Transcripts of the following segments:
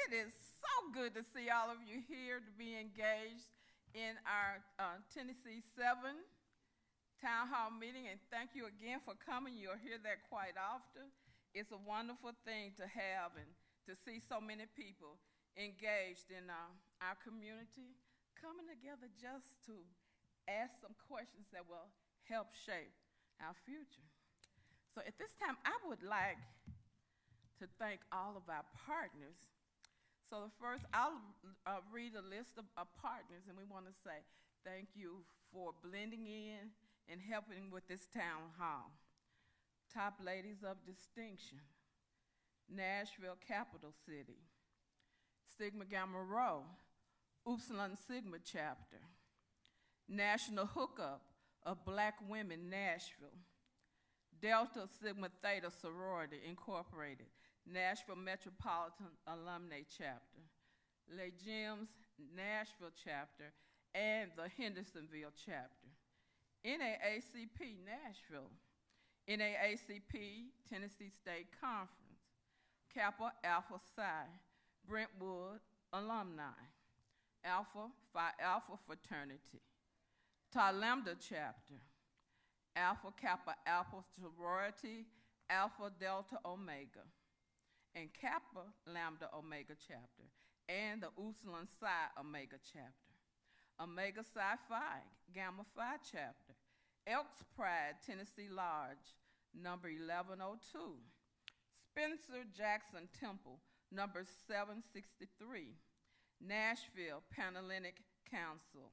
it is so good to see all of you here to be engaged in our Tennessee 7 Town Hall meeting, and thank you again for coming. You'll hear that quite often. It's a wonderful thing to have and to see so many people engaged in our community, coming together just to ask some questions that will help shape our future. So at this time, I would like to thank all of our partners. So first, I'll read a list of partners, and we want to say thank you for blending in and helping with this town hall. Top Ladies of Distinction, Nashville Capital City, Sigma Gamma Rho, Upsilon Sigma Chapter, National Hookup of Black Women Nashville, Delta Sigma Theta Sorority Incorporated, Nashville Metropolitan Alumni Chapter, Les Gems Nashville Chapter, and the Hendersonville Chapter, NAACP Nashville, NAACP Tennessee State Conference, Kappa Alpha Psi Brentwood Alumni, Alpha Phi Alpha Fraternity, Tau Lambda Chapter, Alpha Kappa Alpha Sorority Alpha Delta Omega, and Kappa Lambda Omega Chapter, and the Upsilon Psi Omega Chapter, Omega Psi Phi Gamma Phi Chapter, Elks Pride Tennessee Lodge, number 1102, Spencer Jackson Temple, number 763, Nashville Panhellenic Council,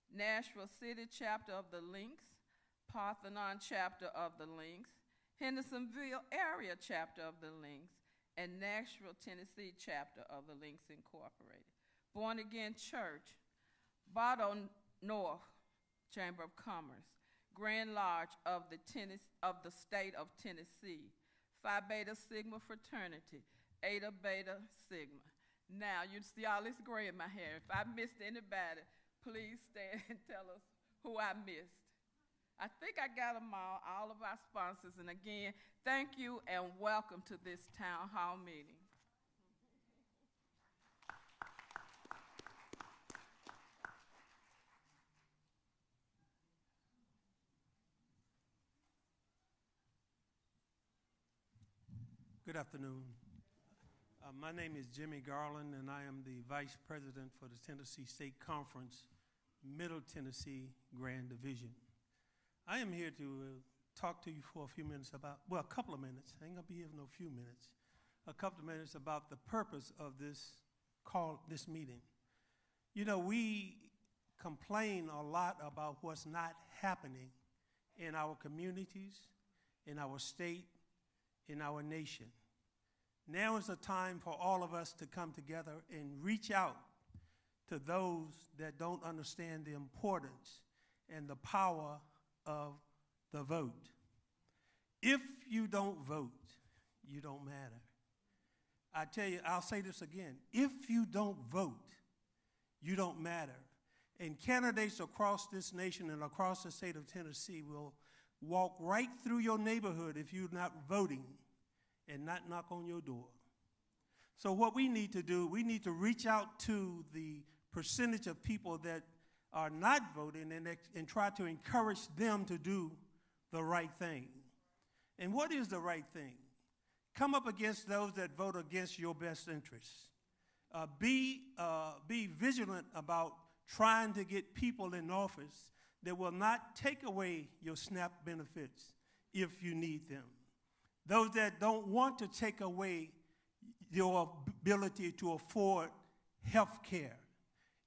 Nashville City Chapter of the Links, Parthenon Chapter of the Links, Hendersonville Area Chapter of the Links, and Nashville, Tennessee Chapter of the Links Incorporated. Born Again Church, Bartow North Chamber of Commerce, Grand Lodge of the State of Tennessee, Phi Beta Sigma Fraternity, Eta Beta Sigma. Now, you see all this gray in my hair. If I missed anybody, please stand and tell us who I missed. I think I got them all of our sponsors. And again, thank you and welcome to this town hall meeting. Good afternoon. My name is Jimmy Garland, and I am the Vice President for the Tennessee State Conference, Middle Tennessee Grand Division. I am here to talk to you for a few minutes about, well, a couple of minutes. I ain't gonna be here for no few minutes. A couple of minutes about the purpose of this meeting. You know, we complain a lot about what's not happening in our communities, in our state, in our nation. Now is the time for all of us to come together and reach out to those that don't understand the importance and the power of the vote. If you don't vote, you don't matter. I tell you, I'll say this again. If you don't vote, you don't matter. And candidates across this nation and across the state of Tennessee will walk right through your neighborhood if you're not voting and not knock on your door. So what we need to do, we need to reach out to the percentage of people that are not voting and try to encourage them to do the right thing. And what is the right thing? Come up against those that vote against your best interests. Be vigilant about trying to get people in office that will not take away your SNAP benefits if you need them. Those that don't want to take away your ability to afford health care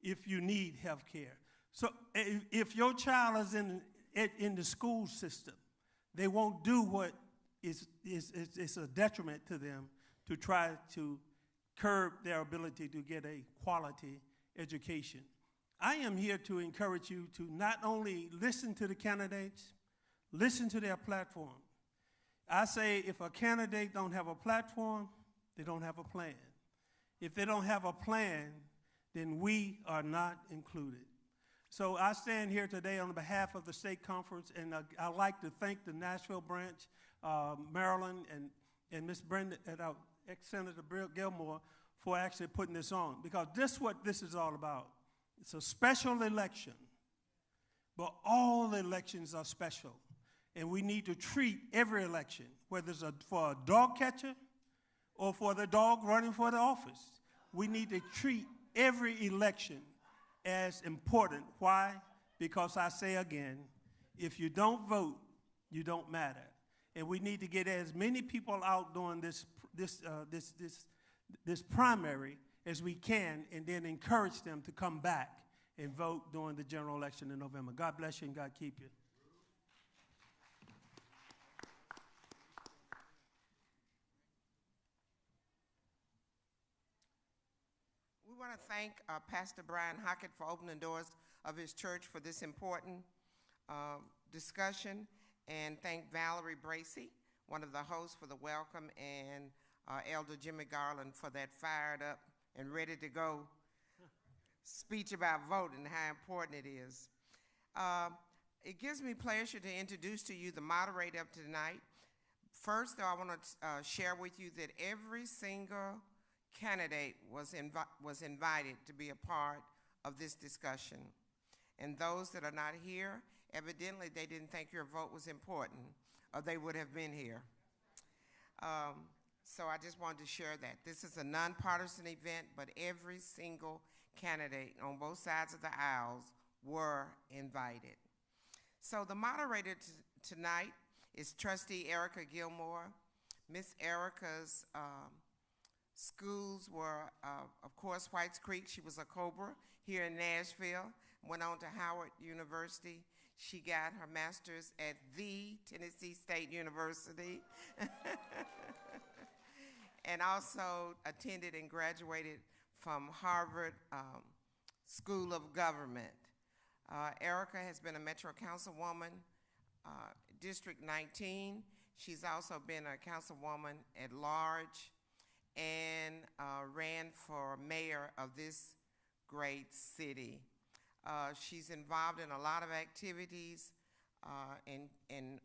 if you need health care. So if your child is in the school system, they won't do what is a detriment to them to try to curb their ability to get a quality education. I am here to encourage you to not only listen to the candidates, listen to their platform. I say if a candidate don't have a platform, they don't have a plan. If they don't have a plan, then we are not included. So I stand here today on behalf of the state conference, and I'd like to thank the Nashville branch, Maryland, and Ms. Brenda, and our ex-Senator Gilmore for actually putting this on, because this is what this is all about. It's a special election, but all elections are special, and we need to treat every election, whether it's for a dog catcher or for the dog running for the office. We need to treat every election as important. Why? Because I say again, if you don't vote, you don't matter. And we need to get as many people out during this primary as we can, and then encourage them to come back and vote during the general election in November. God bless you and God keep you. We want to thank Pastor Brian Hockett for opening doors of his church for this important discussion, and thank Valerie Bracey, one of the hosts, for the welcome, and Elder Jimmy Garland for that fired up and ready to go speech about voting, how important it is. It gives me pleasure to introduce to you the moderator of tonight. First, though, I want to share with you that every single candidate was invited to be a part of this discussion. And those that are not here, evidently they didn't think your vote was important, or they would have been here. So I just wanted to share that. This is a nonpartisan event, but every single candidate on both sides of the aisles were invited. So the moderator tonight is Trustee Erica Gilmore. Miss Erica's schools were, of course, Whites Creek. She was a Cobra here in Nashville, went on to Howard University. She got her master's at the Tennessee State University. And also attended and graduated from Harvard School of Government. Erica has been a Metro Councilwoman, District 19. She's also been a councilwoman at large and ran for mayor of this great city. She's involved in a lot of activities and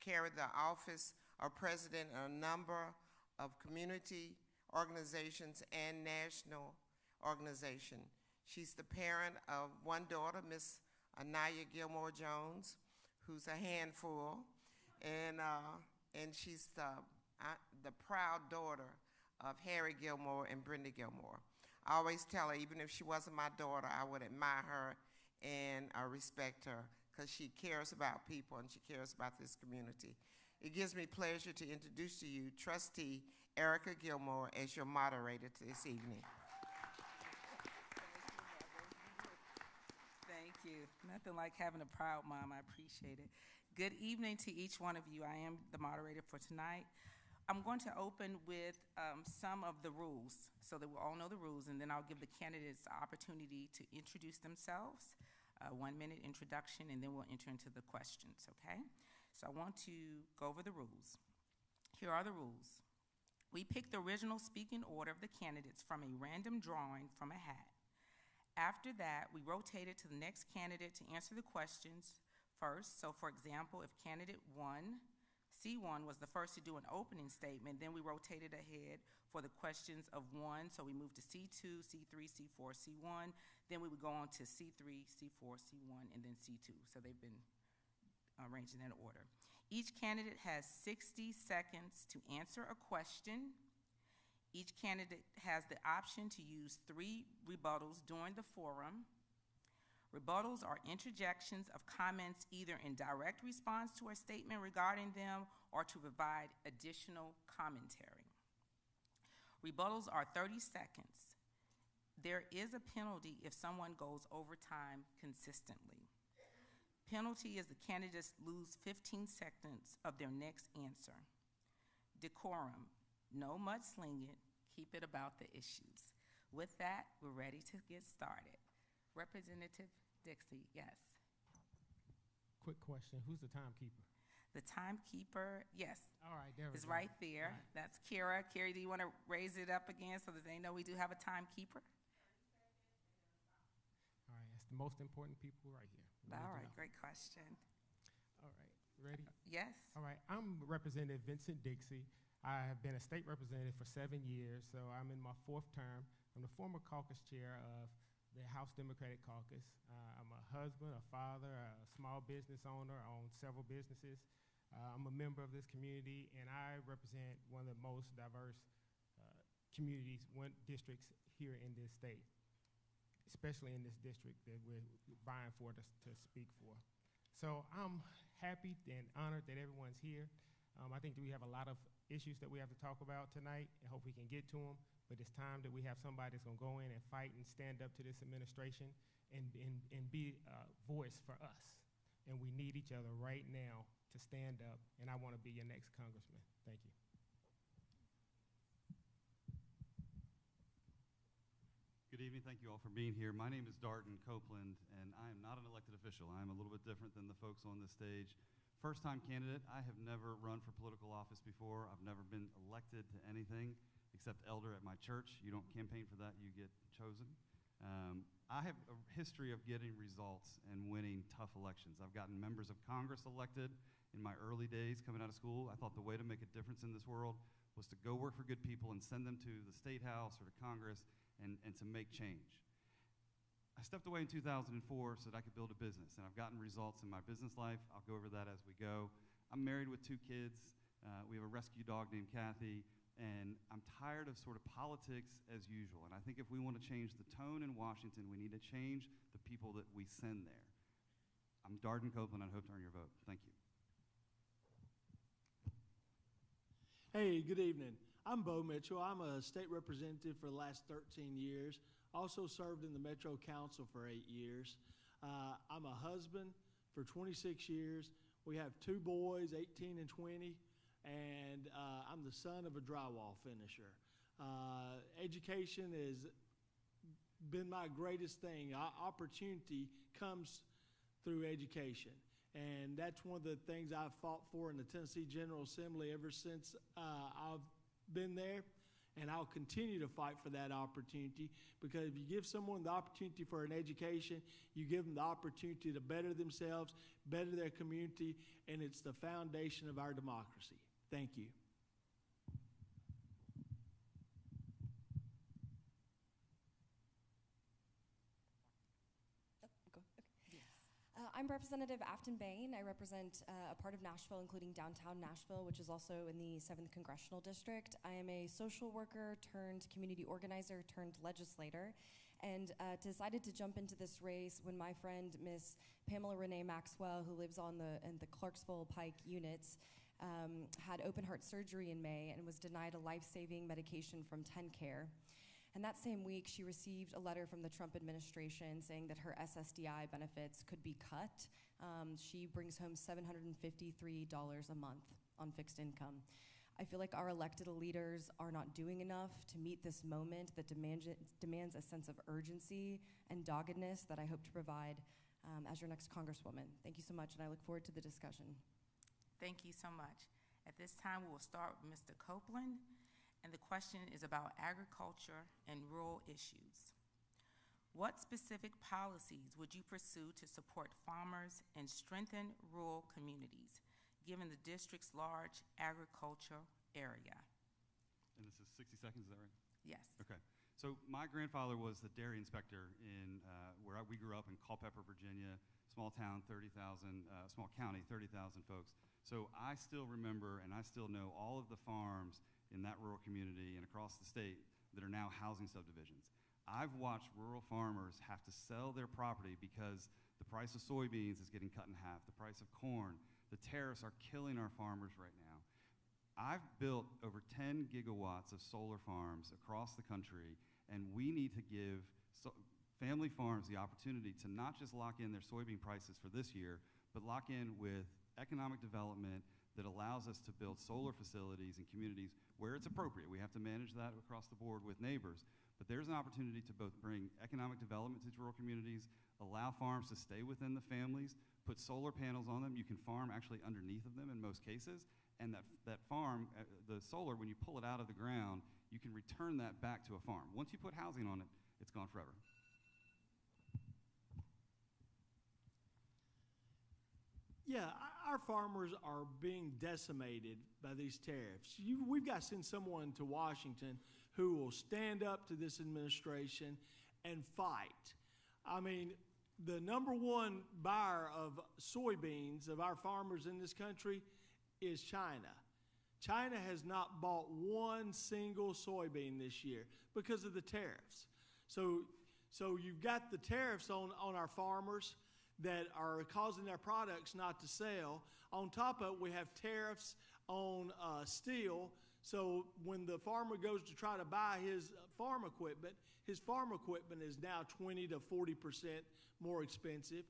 carried the office of president of a number of community organizations and national organization. She's the parent of one daughter, Miss Anaya Gilmore Jones, who's a handful, and she's the proud daughter of Harry Gilmore and Brenda Gilmore. I always tell her, even if she wasn't my daughter, I would admire her and respect her, because she cares about people and she cares about this community. It gives me pleasure to introduce to you Trustee Erica Gilmore as your moderator this evening. Thank you. Nothing like having a proud mom. I appreciate it. Good evening to each one of you. I am the moderator for tonight. I'm going to open with some of the rules so that we'll all know the rules, and then I'll give the candidates the opportunity to introduce themselves, a 1-minute introduction, and then we'll enter into the questions, okay? So I want to go over the rules. Here are the rules. We pick the original speaking order of the candidates from a random drawing from a hat. After that, we rotate it to the next candidate to answer the questions first. So for example, if candidate 1, C1 was the first to do an opening statement, then we rotated ahead for the questions of 1. So we moved to C2, C3, C4, C1. Then we would go on to C3, C4, C1, and then C2. So they've been arranged in that order. Each candidate has 60 seconds to answer a question. Each candidate has the option to use 3 rebuttals during the forum. Rebuttals are interjections of comments either in direct response to a statement regarding them or to provide additional commentary. Rebuttals are 30 seconds. There is a penalty if someone goes over time consistently. Penalty is the candidates lose 15 seconds of their next answer. Decorum, no mudslinging, keep it about the issues. With that, we're ready to get started. Representative Dixie, yes. Quick question, who's the timekeeper? The timekeeper, yes. All right, there we is go. right there. Right. That's Kira. Kira, do you want to raise it up again so that they know we do have a timekeeper? All right, it's the most important people right here. All right, great question. All right, ready? Yes. All right, I'm Representative Vincent Dixie. I have been a state representative for 7 years, so I'm in my 4th term. I'm the former caucus chair of the House Democratic Caucus. I'm a husband, a father, a small business owner. I own several businesses. I'm a member of this community, and I represent one of the most diverse districts here in this state, especially in this district that we're vying for to speak for. So I'm happy and honored that everyone's here. I think that we have a lot of issues that we have to talk about tonight, and hope we can get to them. But it's time that we have somebody that's going to go in and fight and stand up to this administration and be a voice for us. And we need each other right now to stand up, and I want to be your next congressman. Thank you. Good evening. Thank you all for being here. My name is Darden, Copeland, and I am not an elected official. I am a little bit different than the folks on this stage. First-time candidate. I have never run for political office before. I've never been elected to anything except elder at my church. You don't campaign for that. You get chosen. I have a history of getting results and winning tough elections. I've gotten members of Congress elected in my early days coming out of school. I thought the way to make a difference in this world was to go work for good people and send them to the State House or to Congress and to make change. I stepped away in 2004 so that I could build a business, and I've gotten results in my business life. I'll go over that as we go. I'm married with 2 kids. We have a rescue dog named Kathy, and I'm tired of sort of politics as usual. And I think if we want to change the tone in Washington, we need to change the people that we send there. I'm Darden Copeland, and I hope to earn your vote. Thank you. Hey, good evening. I'm Mitchel. I'm a state representative for the last 13 years. Also served in the Metro Council for 8 years. I'm a husband for 26 years. We have 2 boys, 18 and 20, and I'm the son of a drywall finisher. Education has been my greatest thing. Opportunity comes through education, and that's one of the things I've fought for in the Tennessee General Assembly ever since I've been there. And I'll continue to fight for that opportunity, because if you give someone the opportunity for an education, you give them the opportunity to better themselves, better their community, and it's the foundation of our democracy. Thank you. I'm Representative Aftyn Behn. I represent a part of Nashville, including downtown Nashville, which is also in the 7th Congressional District. I am a social worker turned community organizer turned legislator, and decided to jump into this race when my friend, Miss Pamela Renee Maxwell, who lives in the Clarksville Pike units, had open heart surgery in May and was denied a life-saving medication from TennCare. And that same week, she received a letter from the Trump administration saying that her SSDI benefits could be cut. She brings home $753 a month on fixed income. I feel like our elected leaders are not doing enough to meet this moment that demands a sense of urgency and doggedness that I hope to provide as your next Congresswoman. Thank you so much, and I look forward to the discussion. Thank you so much. At this time, we will start with Mr. Copeland. And the question is about agriculture and rural issues. What specific policies would you pursue to support farmers and strengthen rural communities, given the district's large agricultural area? And this is 60 seconds, is that right? Yes. Okay. So my grandfather was the dairy inspector in where we grew up in Culpeper, Virginia, small town, 30,000, small county, 30,000 folks. So I still remember and I still know all of the farms in that rural community and across the state that are now housing subdivisions. I've watched rural farmers have to sell their property because the price of soybeans is getting cut in half, the price of corn, the tariffs are killing our farmers right now. I've built over 10 gigawatts of solar farms across the country, and we need to give family farms the opportunity to not just lock in their soybean prices for this year, but lock in with economic development that allows us to build solar facilities in communities where it's appropriate. We have to manage that across the board with neighbors. But there's an opportunity to both bring economic development to rural communities, allow farms to stay within the families, put solar panels on them. You can farm actually underneath of them in most cases. And that farm, the solar, when you pull it out of the ground, you can return that back to a farm. Once you put housing on it, it's gone forever. Yeah, our farmers are being decimated by these tariffs. We've got to send someone to Washington who will stand up to this administration and fight. I mean, the number one buyer of soybeans of our farmers in this country is China. China has not bought one single soybean this year because of the tariffs. So you've got the tariffs on our farmers that are causing their products not to sell. On top of it, we have tariffs on steel. So when the farmer goes to try to buy his farm equipment is now 20 to 40% more expensive.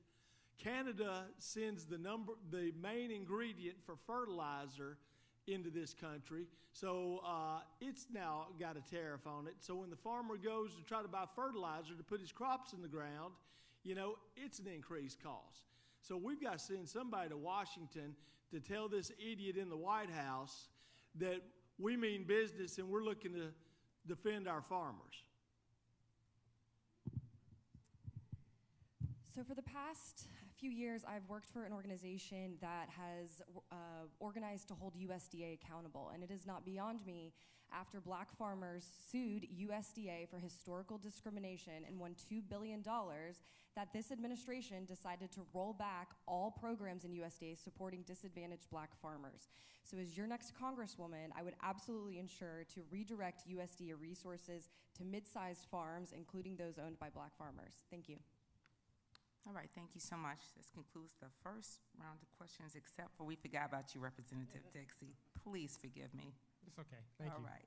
Canada sends the main ingredient for fertilizer into this country, so it's now got a tariff on it. So when the farmer goes to try to buy fertilizer to put his crops in the ground, it's an increased cost. So we've got to send somebody to Washington to tell this idiot in the White House that we mean business and we're looking to defend our farmers. So for the past few years, I've worked for an organization that has organized to hold USDA accountable, and it is not beyond me, after black farmers sued USDA for historical discrimination and won $2 billion, that this administration decided to roll back all programs in USDA supporting disadvantaged black farmers. So as your next Congresswoman, I would absolutely ensure to redirect USDA resources to mid-sized farms, including those owned by black farmers. Thank you. All right, thank you so much. This concludes the first round of questions, except for we forgot about you, Representative Dixie. Please forgive me. It's okay. Thank you. All right.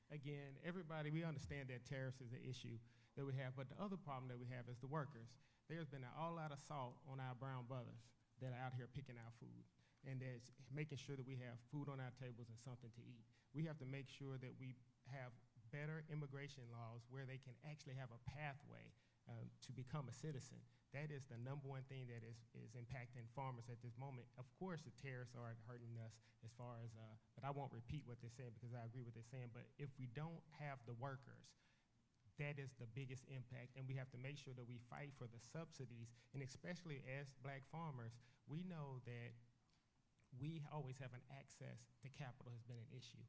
Again, everybody, we understand that tariffs is an issue that we have, but the other problem that we have is the workers. There's been an all-out assault on our brown brothers that are out here picking our food, and that's making sure that we have food on our tables and something to eat. We have to make sure that we have better immigration laws where they can actually have a pathway to become a citizen. That is the number one thing that is impacting farmers at this moment. Of course, the tariffs are hurting us as far as, but I won't repeat what they're saying because I agree with what they're saying, but if we don't have the workers, that is the biggest impact, and we have to make sure that we fight for the subsidies, and especially as black farmers, we know that we always have an access to capital has been an issue,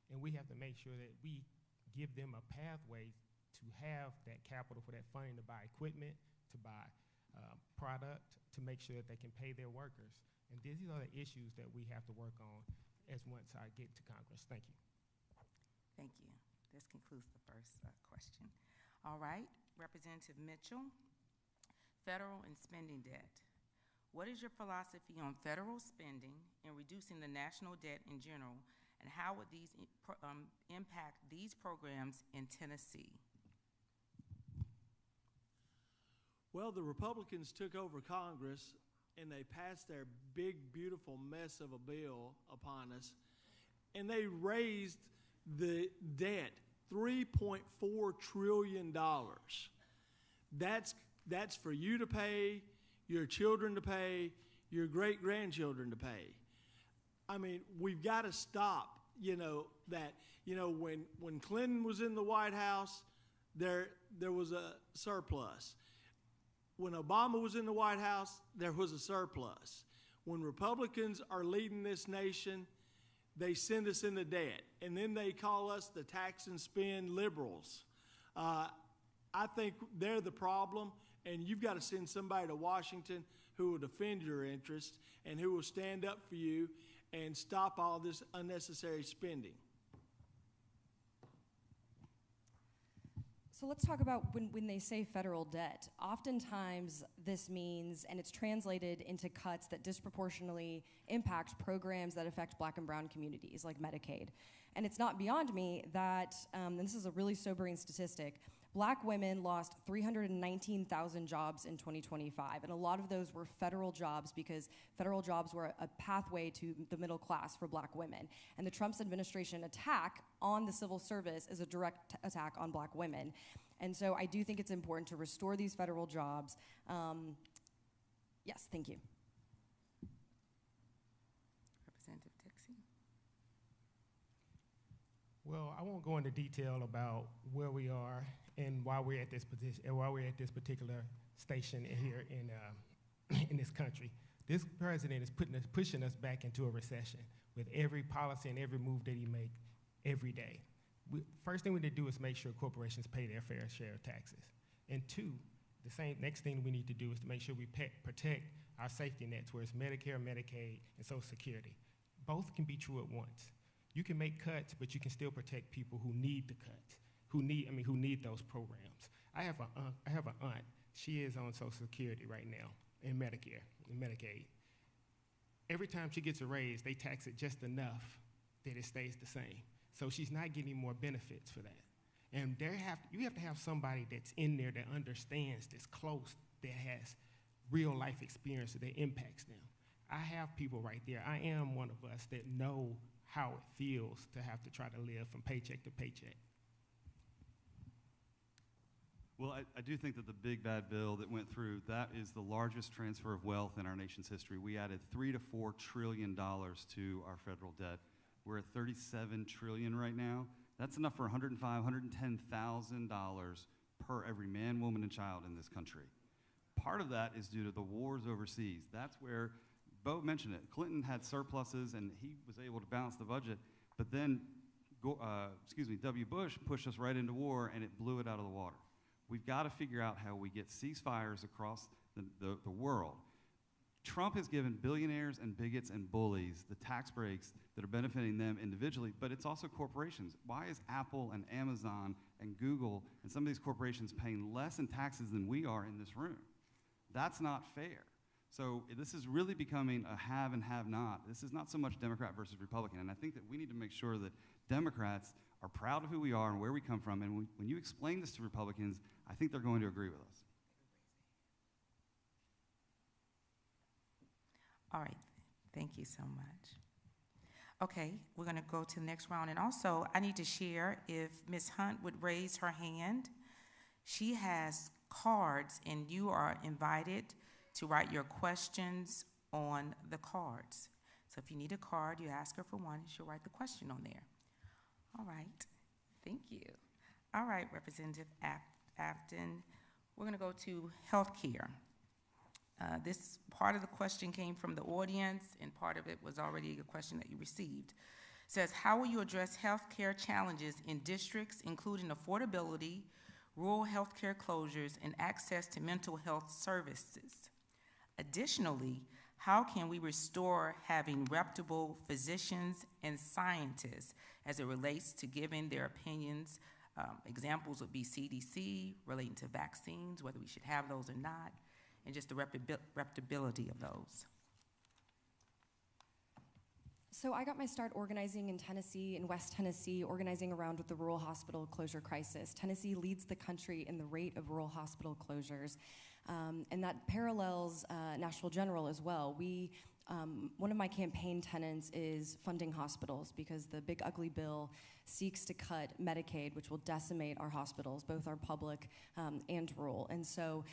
and we have to make sure that we give them a pathway to have that capital for that funding to buy equipment, to buy product, to make sure that they can pay their workers. And these are the issues that we have to work on as once I get to Congress. Thank you. Thank you. This concludes the first question. All right, Representative Mitchell, federal and spending debt. What is your philosophy on federal spending and reducing the national debt in general, and how would these impact these programs in Tennessee? Well, the Republicans took over Congress and they passed their big, beautiful mess of a bill upon us, and they raised the debt $3.4 trillion. That's for you to pay, your children to pay, your great-grandchildren to pay. I mean, we've got to stop, that. When Clinton was in the White House, there was a surplus. When Obama was in the White House, there was a surplus. When Republicans are leading this nation, they send us into debt, and then they call us the tax and spend liberals. I think they're the problem, and you've got to send somebody to Washington who will defend your interests and who will stand up for you and stop all this unnecessary spending. So let's talk about when they say federal debt. Oftentimes this means, and it's translated into cuts that disproportionately impact programs that affect black and brown communities like Medicaid. And it's not beyond me that, and this is a really sobering statistic, black women lost 319,000 jobs in 2025, and a lot of those were federal jobs because federal jobs were a pathway to the middle class for black women. And the Trump administration attack on the civil service is a direct attack on black women. And so I do think it's important to restore these federal jobs. Yes, thank you. Representative Dixie. Well, I won't go into detail about where we are and why we're at this position, and why we're at this particular station here in this country. This president is pushing us back into a recession with every policy and every move that he makes every day. First thing we need to do is make sure corporations pay their fair share of taxes. And two, next thing we need to do is to make sure we protect our safety nets, where it's Medicare, Medicaid, and Social Security. Both can be true at once. You can make cuts, but you can still protect people who need the cuts, who need those programs. I have an aunt. She is on Social Security right now, in Medicare and Medicaid. Every time she gets a raise, they tax it just enough that it stays the same. So she's not getting more benefits for that. And you have to have somebody that's in there that understands this close, that has real life experience that impacts them. I have people right there. I am one of us that know how it feels to have to try to live from paycheck to paycheck. Well, I do think that the big bad bill that went through, that is the largest transfer of wealth in our nation's history. We added $3 to $4 trillion to our federal debt. We're at $37 trillion right now. That's enough for $105,000, $110,000 per every man, woman, and child in this country. Part of that is due to the wars overseas. That's where, Bo mentioned it, Clinton had surpluses and he was able to balance the budget, but then, W. Bush pushed us right into war and it blew it out of the water. We've got to figure out how we get ceasefires across the world. Trump has given billionaires and bigots and bullies the tax breaks that are benefiting them individually, but it's also corporations. Why is Apple and Amazon and Google and some of these corporations paying less in taxes than we are in this room? That's not fair. So this is really becoming a have and have not. This is not so much Democrat versus Republican, and I think that we need to make sure that Democrats are proud of who we are and where we come from, and when you explain this to Republicans, I think they're going to agree with us. All right, thank you so much. Okay, we're gonna go to the next round, and also I need to share if Ms. Hunt would raise her hand. She has cards, and you are invited to write your questions on the cards. So if you need a card, you ask her for one, and she'll write the question on there. All right, thank you. All right, Representative Aftyn, we're gonna go to healthcare. This part of the question came from the audience, and part of it was already a question that you received. It says, how will you address healthcare challenges in districts, including affordability, rural healthcare closures, and access to mental health services? Additionally, how can we restore having reputable physicians and scientists as it relates to giving their opinions? Examples would be CDC, relating to vaccines, whether we should have those or not, and just the reputability of those. So I got my start organizing in Tennessee, in West Tennessee, organizing around with the rural hospital closure crisis. Tennessee leads the country in the rate of rural hospital closures, and that parallels Nashville General as well. One of my campaign tenets is funding hospitals, because the big ugly bill seeks to cut Medicaid, which will decimate our hospitals, both our public and rural. And so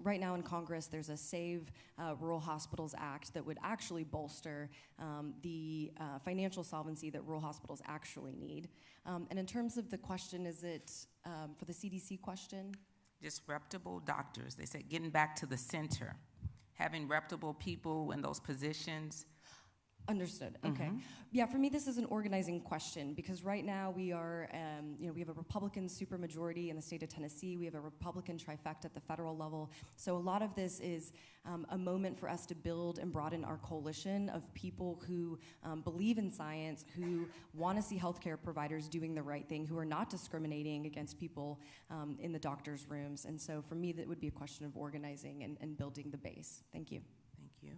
right now in Congress, there's a Save Rural Hospitals Act that would actually bolster the financial solvency that rural hospitals actually need. And in terms of the question, is it for the CDC question? Just reputable doctors. They said getting back to the center, having reputable people in those positions. Understood. Okay. Yeah, for me, this is an organizing question, because right now we are, we have a Republican supermajority in the state of Tennessee. We have a Republican trifecta at the federal level. So a lot of this is a moment for us to build and broaden our coalition of people who believe in science, who want to see healthcare providers doing the right thing, who are not discriminating against people in the doctors' rooms. And so for me, that would be a question of organizing and building the base. Thank you. Thank you.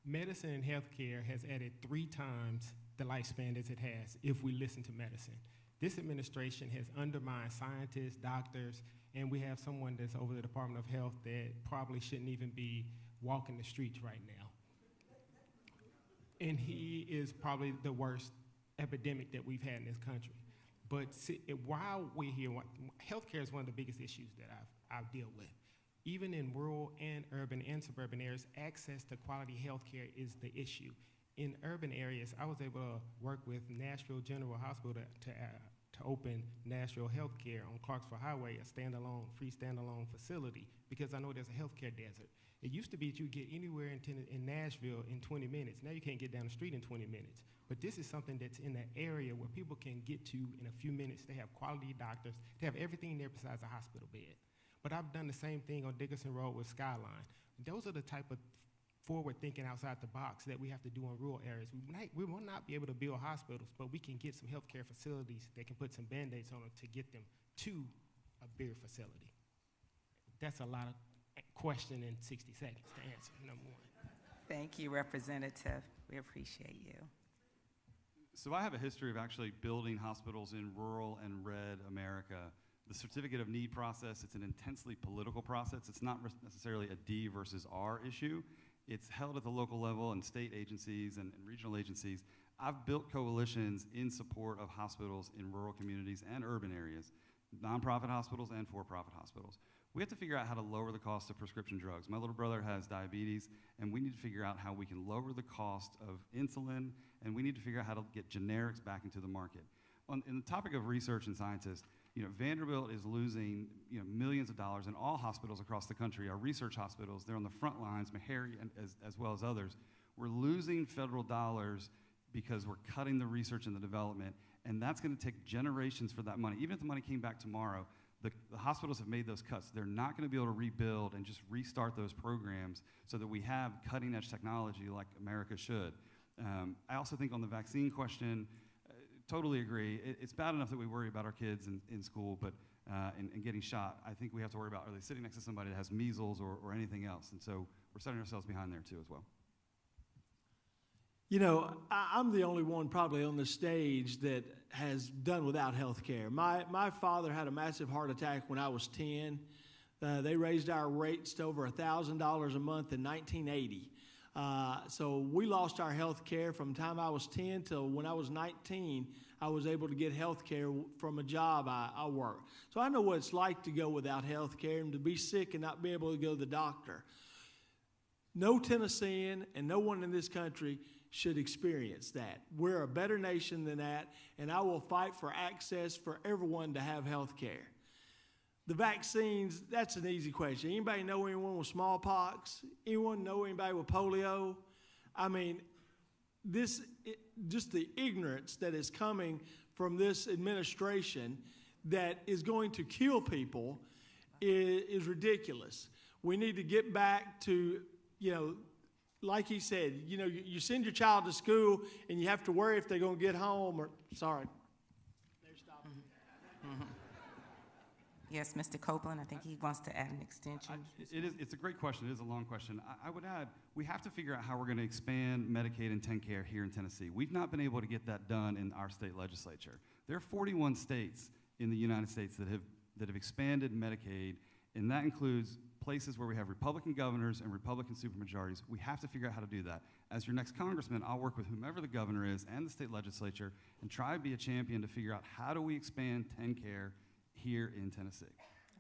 Medicine and healthcare has added 3 times the lifespan as it has if we listen to medicine. This administration has undermined scientists, doctors, and we have someone that's over the Department of Health that probably shouldn't even be walking the streets right now. And he is probably the worst epidemic that we've had in this country. But while we're here, healthcare is one of the biggest issues that I've dealt with. Even in rural and urban and suburban areas, access to quality health care is the issue. In urban areas, I was able to work with Nashville General Hospital to to open Nashville Healthcare on Clarksville Highway, a free standalone facility, because I know there's a healthcare desert. It used to be that you get anywhere in Nashville in 20 minutes. Now you can't get down the street in 20 minutes. But this is something that's in the area where people can get to in a few minutes. They have quality doctors. They have everything there besides a hospital bed. But I've done the same thing on Dickinson Road with Skyline. Those are the type of forward thinking outside the box that we have to do in rural areas. We will not be able to build hospitals, but we can get some healthcare facilities that can put some Band-Aids on them to get them to a bigger facility. That's a lot of question in 60 seconds to answer, number one. Thank you, Representative. We appreciate you. So I have a history of actually building hospitals in rural and red America. The Certificate of Need process, it's an intensely political process. It's not necessarily a D versus R issue. It's held at the local level and state agencies and regional agencies. I've built coalitions in support of hospitals in rural communities and urban areas, nonprofit hospitals and for-profit hospitals. We have to figure out how to lower the cost of prescription drugs. My little brother has diabetes, and we need to figure out how we can lower the cost of insulin, and we need to figure out how to get generics back into the market. In the topic of research and scientists, Vanderbilt is losing millions of dollars, and all hospitals across the country, our research hospitals, they're on the front lines, Meharry as well as others. We're losing federal dollars because we're cutting the research and the development, and that's going to take generations for that money. Even if the money came back tomorrow, the hospitals have made those cuts. They're not going to be able to rebuild and just restart those programs so that we have cutting-edge technology like America should. I also think on the vaccine question, totally agree. It's bad enough that we worry about our kids in school, but and getting shot. I think we have to worry about, are they sitting next to somebody that has measles or anything else? And so we're setting ourselves behind there too as well. I'm the only one probably on the stage that has done without health care. My father had a massive heart attack when I was 10. They raised our rates to over $1,000 a month in 1980. So we lost our health care from the time I was 10 till when I was 19. I was able to get health care from a job I worked. So I know what it's like to go without health care and to be sick and not be able to go to the doctor. No Tennessean and no one in this country should experience that. We're a better nation than that, and I will fight for access for everyone to have health care. The vaccines, that's an easy question. Anybody know anyone with smallpox? Anyone know anybody with polio? I mean, just the ignorance that is coming from this administration that is going to kill people is ridiculous. We need to get back to, like he said, you send your child to school and you have to worry if they're going to get home or, sorry. They're stopping. Mm-hmm. Yes, Mr. Copeland, I think he wants to add an extension. It's a great question. It is a long question. I would add, we have to figure out how we're going to expand Medicaid and TennCare here in Tennessee. We've not been able to get that done in our state legislature. There are 41 states in the United States that have expanded Medicaid, and that includes places where we have Republican governors and Republican supermajorities. We have to figure out how to do that. As your next congressman, I'll work with whomever the governor is and the state legislature and try to be a champion to figure out how do we expand TennCare here in Tennessee.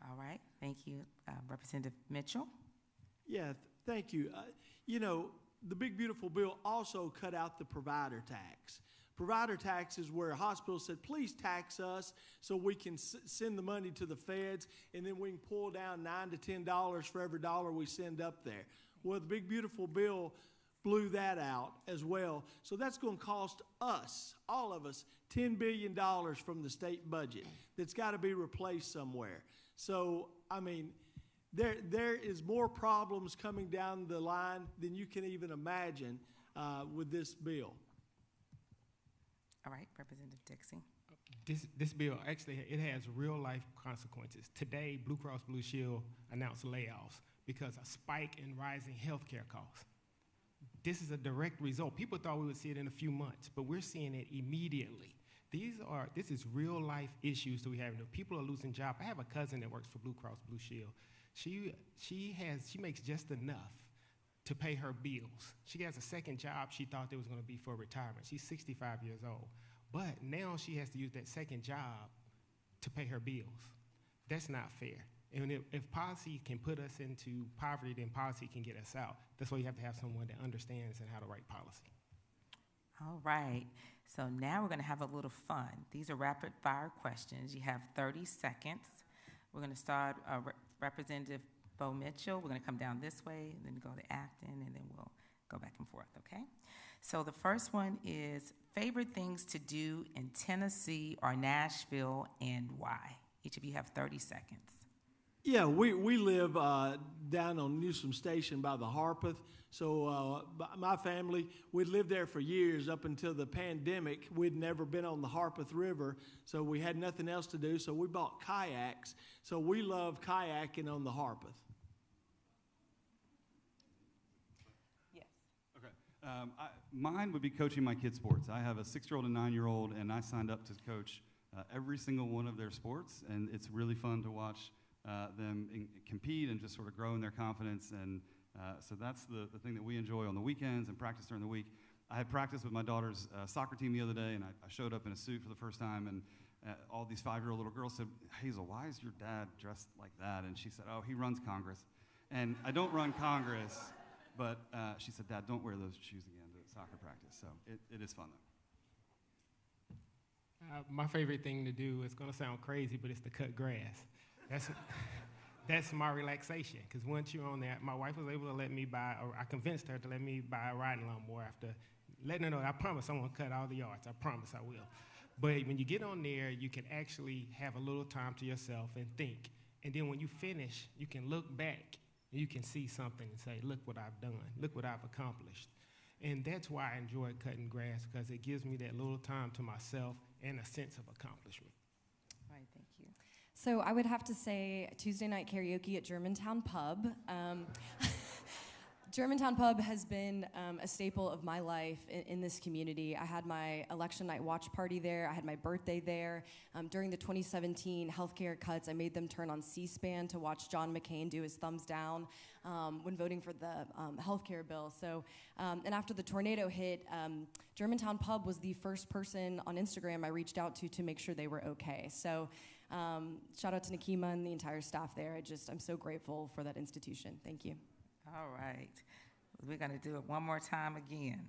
All right, thank you. Representative Mitchell? Yeah, thank you. The big beautiful bill also cut out the provider tax. Provider tax is where hospitals said, please tax us so we can send the money to the feds, and then we can pull down $9 to $10 for every dollar we send up there. Well, the big beautiful bill blew that out as well. So that's going to cost us, all of us, $10 billion from the state budget that's got to be replaced somewhere. So, I mean, there is more problems coming down the line than you can even imagine with this bill. All right, Representative Dixie. This bill, actually, it has real-life consequences. Today, Blue Cross Blue Shield announced layoffs because of a spike in rising health care costs. This is a direct result. People thought we would see it in a few months, but we're seeing it immediately. This is real-life issues that we have. People are losing jobs. I have a cousin that works for Blue Cross Blue Shield. She makes just enough to pay her bills. She has a second job she thought it was going to be for retirement. She's 65 years old. But now she has to use that second job to pay her bills. That's not fair. And if policy can put us into poverty, then policy can get us out. That's why you have to have someone that understands and how to write policy. All right. So now we're going to have a little fun. These are rapid fire questions. You have 30 seconds. We're going to start Representative Bo Mitchell. We're going to come down this way, and then go to Aftyn, and then we'll go back and forth, okay? So the first one is favorite things to do in Tennessee or Nashville, and why? Each of you have 30 seconds. Yeah, we live down on Newsom Station by the Harpeth. So my family, we'd lived there for years up until the pandemic. We'd never been on the Harpeth River, so we had nothing else to do. So we bought kayaks. So we love kayaking on the Harpeth. Yes. Okay. Mine would be coaching my kids' sports. I have a 6-year-old and 9-year-old, and I signed up to coach every single one of their sports, and it's really fun to watch them compete and just sort of grow in their confidence. And so that's the thing that we enjoy on the weekends and practice during the week. I had practice with my daughter's soccer team the other day, and I showed up in a suit for the first time, and all these 5-year-old little girls said, "Hazel, why is your dad dressed like that?" And she said, "Oh, he runs Congress." And I don't run Congress, but she said, "Dad, don't wear those shoes again to soccer practice." So it is fun, though. My favorite thing to do, it's going to sound crazy, but it's to cut grass. That's my relaxation, because once you're on there, my wife was able to let me buy, or I convinced her to let me buy a riding lawnmower after letting her know, I promise I'm going to cut all the yards. I promise I will. But when you get on there, you can actually have a little time to yourself and think. And then when you finish, you can look back and you can see something and say, look what I've done. Look what I've accomplished. And that's why I enjoy cutting grass, because it gives me that little time to myself and a sense of accomplishment. All right, thank you. So I would have to say Tuesday night karaoke at Germantown Pub. Germantown Pub has been a staple of my life in this community. I had my election night watch party there. I had my birthday there. During the 2017 healthcare cuts, I made them turn on C-SPAN to watch John McCain do his thumbs down when voting for the healthcare bill. So, and after the tornado hit, Germantown Pub was the first person on Instagram I reached out to make sure they were okay. So shout out to Nakima and the entire staff there. I'm so grateful for that institution. Thank you. All right. We're going to do it one more time again.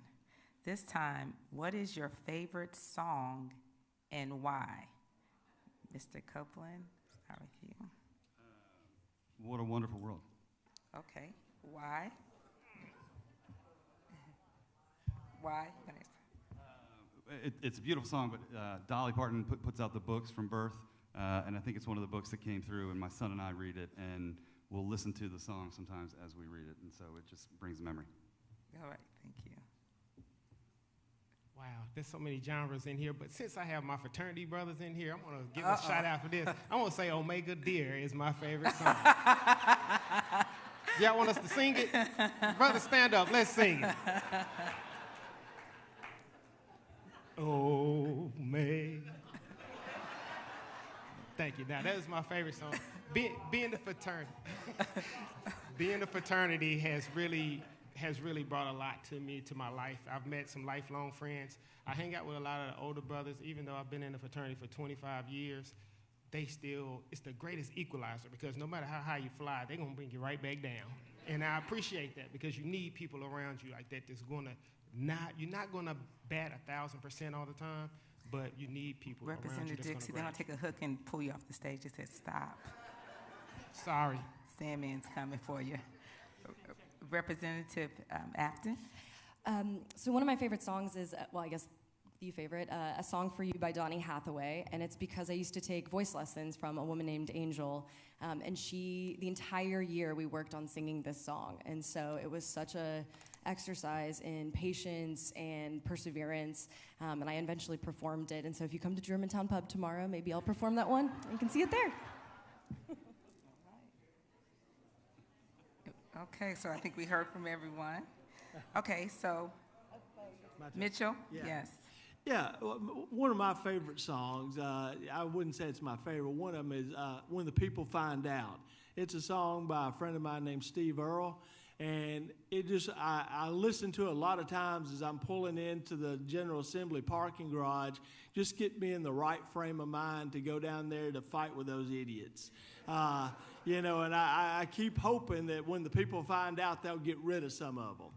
This time, what is your favorite song and why? Mr. Copeland, start with you. What a Wonderful World. Okay. Why? Why? It's a beautiful song, but Dolly Parton puts out the books from birth, and I think it's one of the books that came through, and my son and I read it, and we'll listen to the song sometimes as we read it, and so it just brings memory. All right, thank you. Wow, there's so many genres in here, but since I have my fraternity brothers in here, I'm going to give a shout out for this. I want to say Omega Dear is my favorite song. Y'all want us to sing it? Brother, stand up, let's sing it. Omega. Thank you. Now, that is my favorite song. Being the fraternity has really brought a lot to me, to my life. I've met some lifelong friends. I hang out with a lot of the older brothers, even though I've been in the fraternity for 25 years. It's the greatest equalizer, because no matter how high you fly, they're gonna bring you right back down. And I appreciate that, because you need people around you like that that's you're not gonna bat 1,000% all the time, but you need people around you that's Representative Dixie, they're gonna going to take a hook and pull you off the stage. They said, stop. Sorry. Sandman's coming for you. Representative Aftyn. So one of my favorite songs is, I guess the favorite, A Song for You by Donny Hathaway, and it's because I used to take voice lessons from a woman named Angel, and the entire year we worked on singing this song, and so it was such a exercise in patience and perseverance, and I eventually performed it, and so if you come to Germantown Pub tomorrow, maybe I'll perform that one. You can see it there. Okay, so I think we heard from everyone. Okay, so Mitchell, Yeah. yes. Yeah, one of my favorite songs, I wouldn't say it's my favorite, one of them is When the People Find Out. It's a song by a friend of mine named Steve Earle, and I listen to it a lot of times as I'm pulling into the General Assembly parking garage, just get me in the right frame of mind to go down there to fight with those idiots. And I keep hoping that when the people find out, they'll get rid of some of them.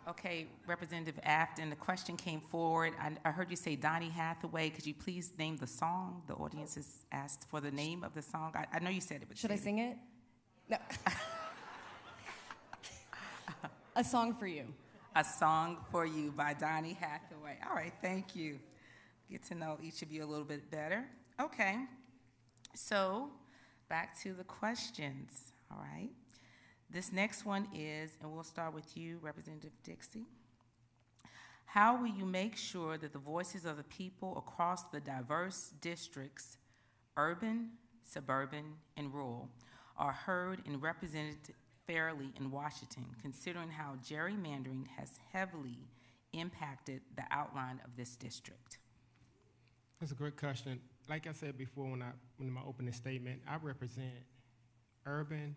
Okay, Representative Aftyn, the question came forward. I heard you say Donny Hathaway. Could you please name the song? The audience has asked for the name of the song. I know you said it, but Should I sing it? No. A Song for You. A Song for You by Donny Hathaway. All right, thank you. Get to know each of you a little bit better. Okay, so back to the questions, all right? This next one is, and we'll start with you, Representative Dixie. How will you make sure that the voices of the people across the diverse districts, urban, suburban, and rural, are heard and represented fairly in Washington, considering how gerrymandering has heavily impacted the outline of this district? That's a great question. Like I said before in my opening statement, I represent urban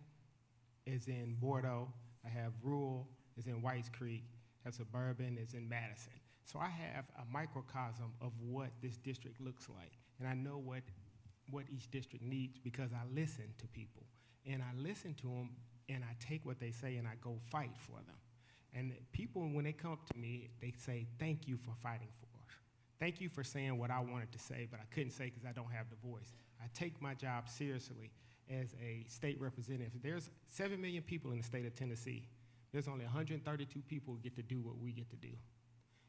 is in Bordeaux, I have rural is in Whites Creek, I have suburban is in Madison. So I have a microcosm of what this district looks like. And I know what each district needs because I listen to people. And I listen to them and I take what they say and I go fight for them. And people, when they come up to me, they say, thank you for fighting for us. Thank you for saying what I wanted to say, but I couldn't say because I don't have the voice. I take my job seriously as a state representative. There's 7 million people in the state of Tennessee. There's only 132 people who get to do what we get to do.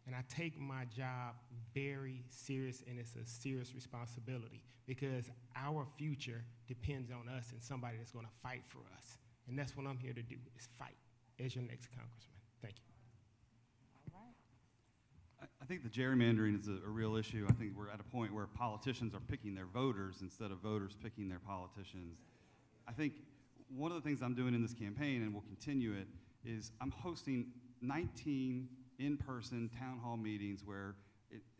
And I take my job very serious, and it's a serious responsibility because our future depends on us and somebody that's gonna fight for us. And that's what I'm here to do, is fight as your next congressman. Thank you. All right. I think the gerrymandering is a real issue. I think we're at a point where politicians are picking their voters instead of voters picking their politicians. I think one of the things I'm doing in this campaign, and will continue it, is I'm hosting 19 in-person town hall meetings where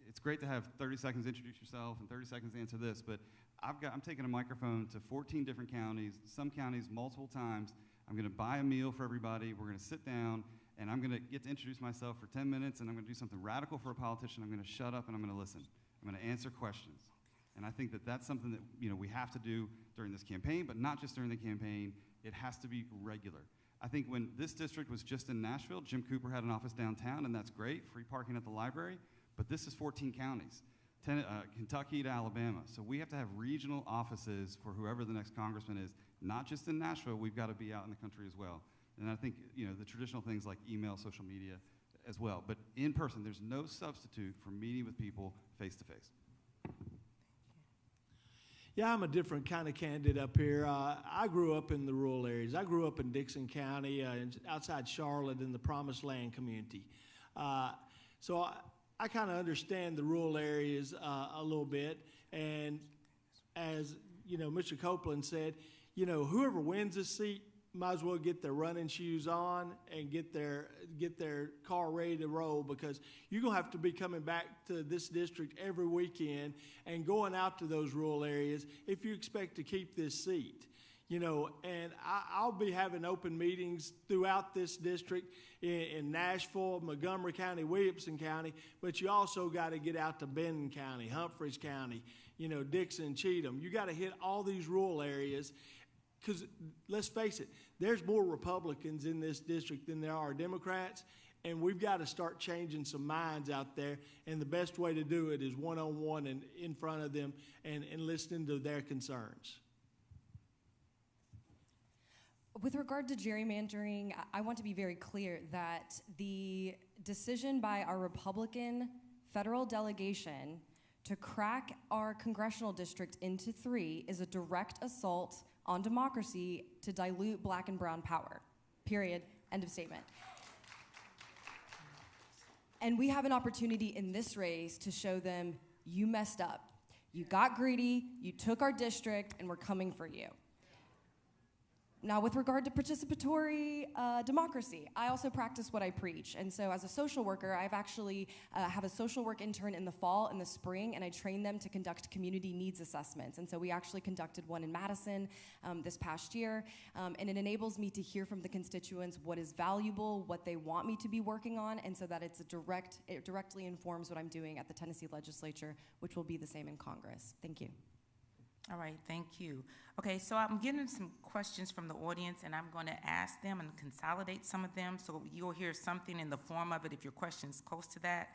it's great to have 30 seconds to introduce yourself and 30 seconds to answer this, but I'm taking a microphone to 14 different counties, some counties multiple times. I'm gonna buy a meal for everybody, we're gonna sit down, and I'm gonna get to introduce myself for 10 minutes, and I'm gonna do something radical for a politician. I'm gonna shut up and I'm gonna listen. I'm gonna answer questions. And I think that that's something that we have to do during this campaign, but not just during the campaign. It has to be regular. I think when this district was just in Nashville, Jim Cooper had an office downtown, and that's great, free parking at the library, but this is 14 counties, Kentucky to Alabama. So we have to have regional offices for whoever the next congressman is, not just in Nashville, we've got to be out in the country as well. And I think the traditional things like email, social media as well, but in person, there's no substitute for meeting with people face to face. Yeah, I'm a different kind of candidate up here. I grew up in the rural areas. I grew up in Dixon County, outside Charlotte in the Promised Land community. So I kind of understand the rural areas a little bit. And as Mr. Copeland said, whoever wins this seat might as well get their running shoes on and get their car ready to roll, because you're going to have to be coming back to this district every weekend and going out to those rural areas if you expect to keep this seat. And I'll be having open meetings throughout this district in Nashville, Montgomery County, Williamson County, but you also got to get out to Behn County, Humphreys County, Dixon, Cheatham. You got to hit all these rural areas. Because let's face it, there's more Republicans in this district than there are Democrats, and we've got to start changing some minds out there, and the best way to do it is one-on-one and in front of them and listening to their concerns. With regard to gerrymandering, I want to be very clear that the decision by our Republican federal delegation to crack our congressional district into 3 is a direct assault on democracy to dilute black and brown power, period, end of statement. And we have an opportunity in this race to show them, you messed up. You got greedy, you took our district, and we're coming for you. Now, with regard to participatory democracy, I also practice what I preach. And so as a social worker, I've actually have a social work intern in the fall and the spring, and I train them to conduct community needs assessments. And so we actually conducted one in Madison this past year, and it enables me to hear from the constituents what is valuable, what they want me to be working on, and so that it directly informs what I'm doing at the Tennessee legislature, which will be the same in Congress. Thank you. All right, thank you. Okay, so I'm getting some questions from the audience, and I'm going to ask them and consolidate some of them, so you'll hear something in the form of it if your question's close to that.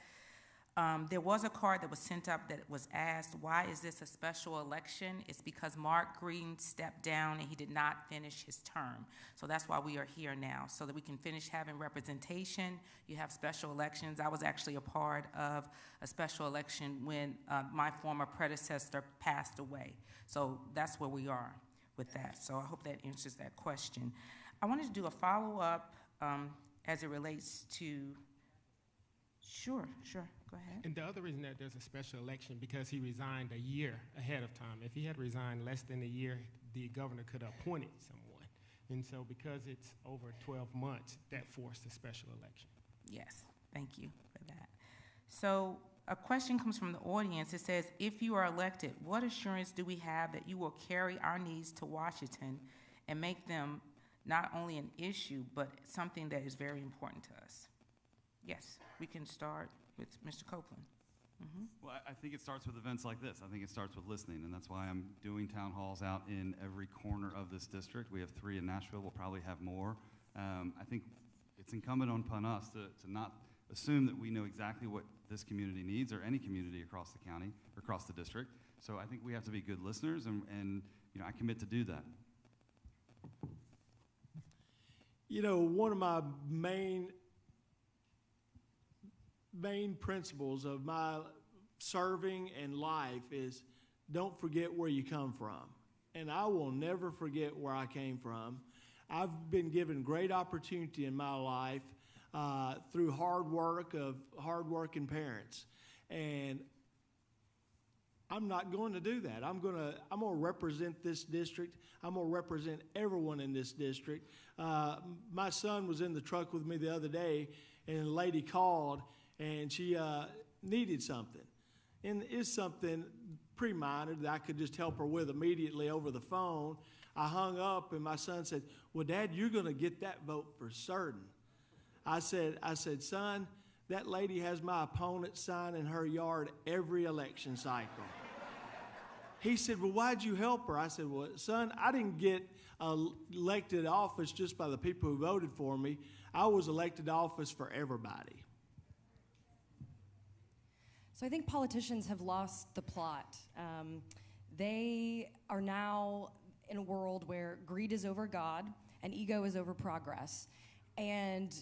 There was a card that was sent up that was asked, why is this a special election? It's because Mark Green stepped down and he did not finish his term. So that's why we are here now, so that we can finish having representation. You have special elections. I was actually a part of a special election when my former predecessor passed away. So that's where we are with that. So I hope that answers that question. I wanted to do a follow-up as it relates to, sure, go ahead. And the other reason that there's a special election, because he resigned a year ahead of time. If he had resigned less than a year, the governor could have appointed someone. And so because it's over 12 months, that forced a special election. Yes, thank you for that. So a question comes from the audience. It says, if you are elected, what assurance do we have that you will carry our needs to Washington and make them not only an issue, but something that is very important to us? Yes, we can start with Mr. Copeland. Mm-hmm. Well, I think it starts with events like this. I think it starts with listening, and that's why I'm doing town halls out in every corner of this district. We have 3 in Nashville. We'll probably have more. I think it's incumbent upon us to not assume that we know exactly what this community needs, or any community across the county or across the district. So I think we have to be good listeners, and you know, I commit to do that. You know, one of my main principles of my serving and life is don't forget where you come from. And I will never forget where I came from. I've been given great opportunity in my life through hard work of hard-working parents. And I'm not going to do that. I'm going to represent this district. I'm going to represent everyone in this district. My son was in the truck with me the other day, and a lady called, and she needed something. And it's something pretty minor that I could just help her with immediately over the phone. I hung up, and my son said, well, Dad, you're going to get that vote for certain. I said, son, that lady has my opponent sign in her yard every election cycle. He said, well, why'd you help her? I said, well, son, I didn't get elected office just by the people who voted for me. I was elected office for everybody. So I think politicians have lost the plot. They are now in a world where greed is over God and ego is over progress. And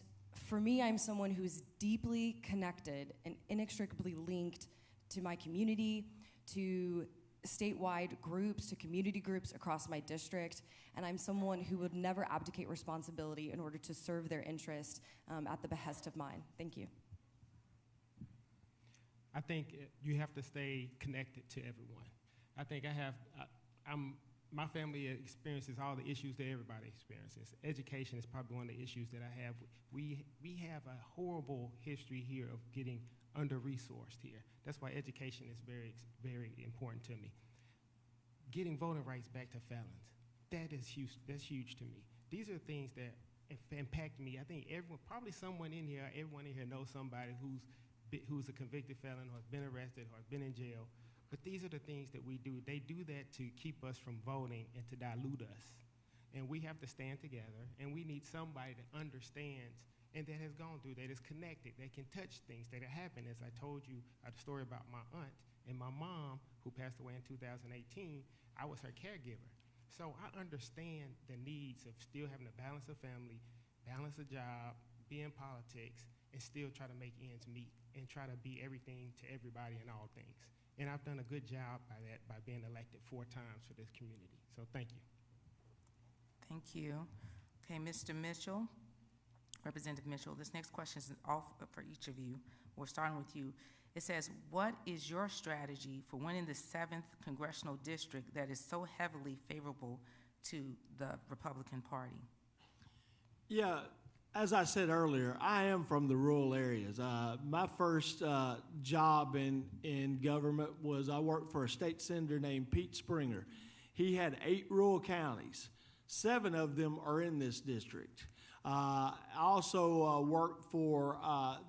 for me, I'm someone who's deeply connected and inextricably linked to my community, to statewide groups, to community groups across my district, and I'm someone who would never abdicate responsibility in order to serve their interest at the behest of mine. Thank you. I think you have to stay connected to everyone. I think my family experiences all the issues that everybody experiences. Education is probably one of the issues that I have. We have a horrible history here of getting under-resourced here. That's why education is very, very important to me. Getting voting rights back to felons, that is huge. That's huge to me. These are things that impact me. I think probably everyone in here knows somebody who's a convicted felon or has been arrested or has been in jail. But these are the things that we do. They do that to keep us from voting and to dilute us. And we have to stand together, and we need somebody that understands and that has gone through, that is connected, that can touch things that have happened. As I told you a story about my aunt and my mom, who passed away in 2018, I was her caregiver. So I understand the needs of still having to balance a family, balance a job, be in politics, and still try to make ends meet and try to be everything to everybody in all things. And I've done a good job by that, by being elected 4 times for this community. So thank you. Thank you. Okay, Mr. Mitchell, Representative Mitchell, this next question is all for each of you. We're starting with you. It says, what is your strategy for winning the 7th Congressional District that is so heavily favorable to the Republican Party? Yeah, as I said earlier, I am from the rural areas. My first job in government was I worked for a state senator named Pete Springer. He had 8 rural counties. 7 of them are in this district. I also worked for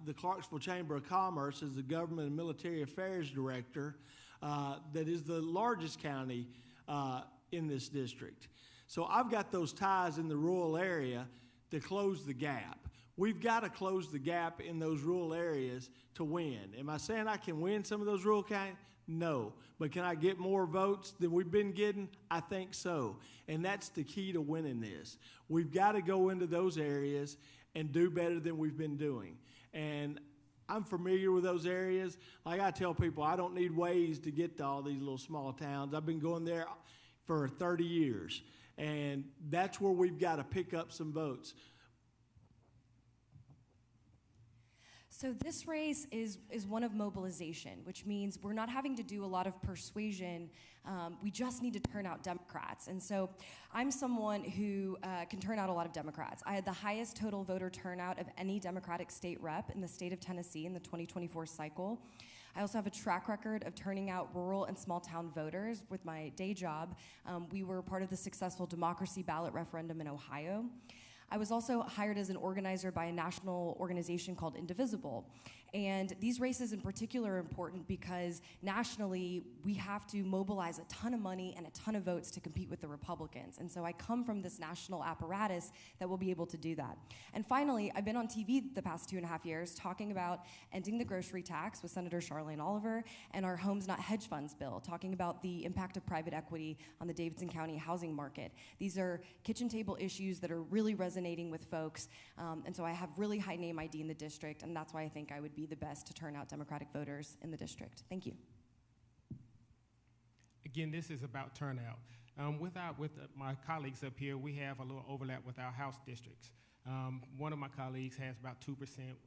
the Clarksville Chamber of Commerce as the Government and Military Affairs Director. That is the largest county in this district. So I've got those ties in the rural area to close the gap. We've got to close the gap in those rural areas to win. Am I saying I can win some of those rural counties? No. But can I get more votes than we've been getting? I think so. And that's the key to winning this. We've got to go into those areas and do better than we've been doing. And I'm familiar with those areas. Like I tell people, I don't need ways to get to all these little small towns. I've been going there for 30 years. And that's where we've got to pick up some votes. So this race is one of mobilization, which means we're not having to do a lot of persuasion. We just need to turn out Democrats. And so I'm someone who can turn out a lot of Democrats. I had the highest total voter turnout of any Democratic state rep in the state of Tennessee in the 2024 cycle. I also have a track record of turning out rural and small town voters with my day job. We were part of the successful democracy ballot referendum in Ohio. I was also hired as an organizer by a national organization called Indivisible. And these races in particular are important because nationally, we have to mobilize a ton of money and a ton of votes to compete with the Republicans. And so I come from this national apparatus that will be able to do that. And finally, I've been on TV the past 2.5 years talking about ending the grocery tax with Senator Charlene Oliver and our Homes Not Hedge Funds bill, talking about the impact of private equity on the Davidson County housing market. These are kitchen table issues that are really resonating with folks. And so I have really high name ID in the district, and that's why I think I would be the best to turn out Democratic voters in the district. Thank you. Again, this is about turnout. With my colleagues up here, we have a little overlap with our House districts. One of my colleagues has about 2%,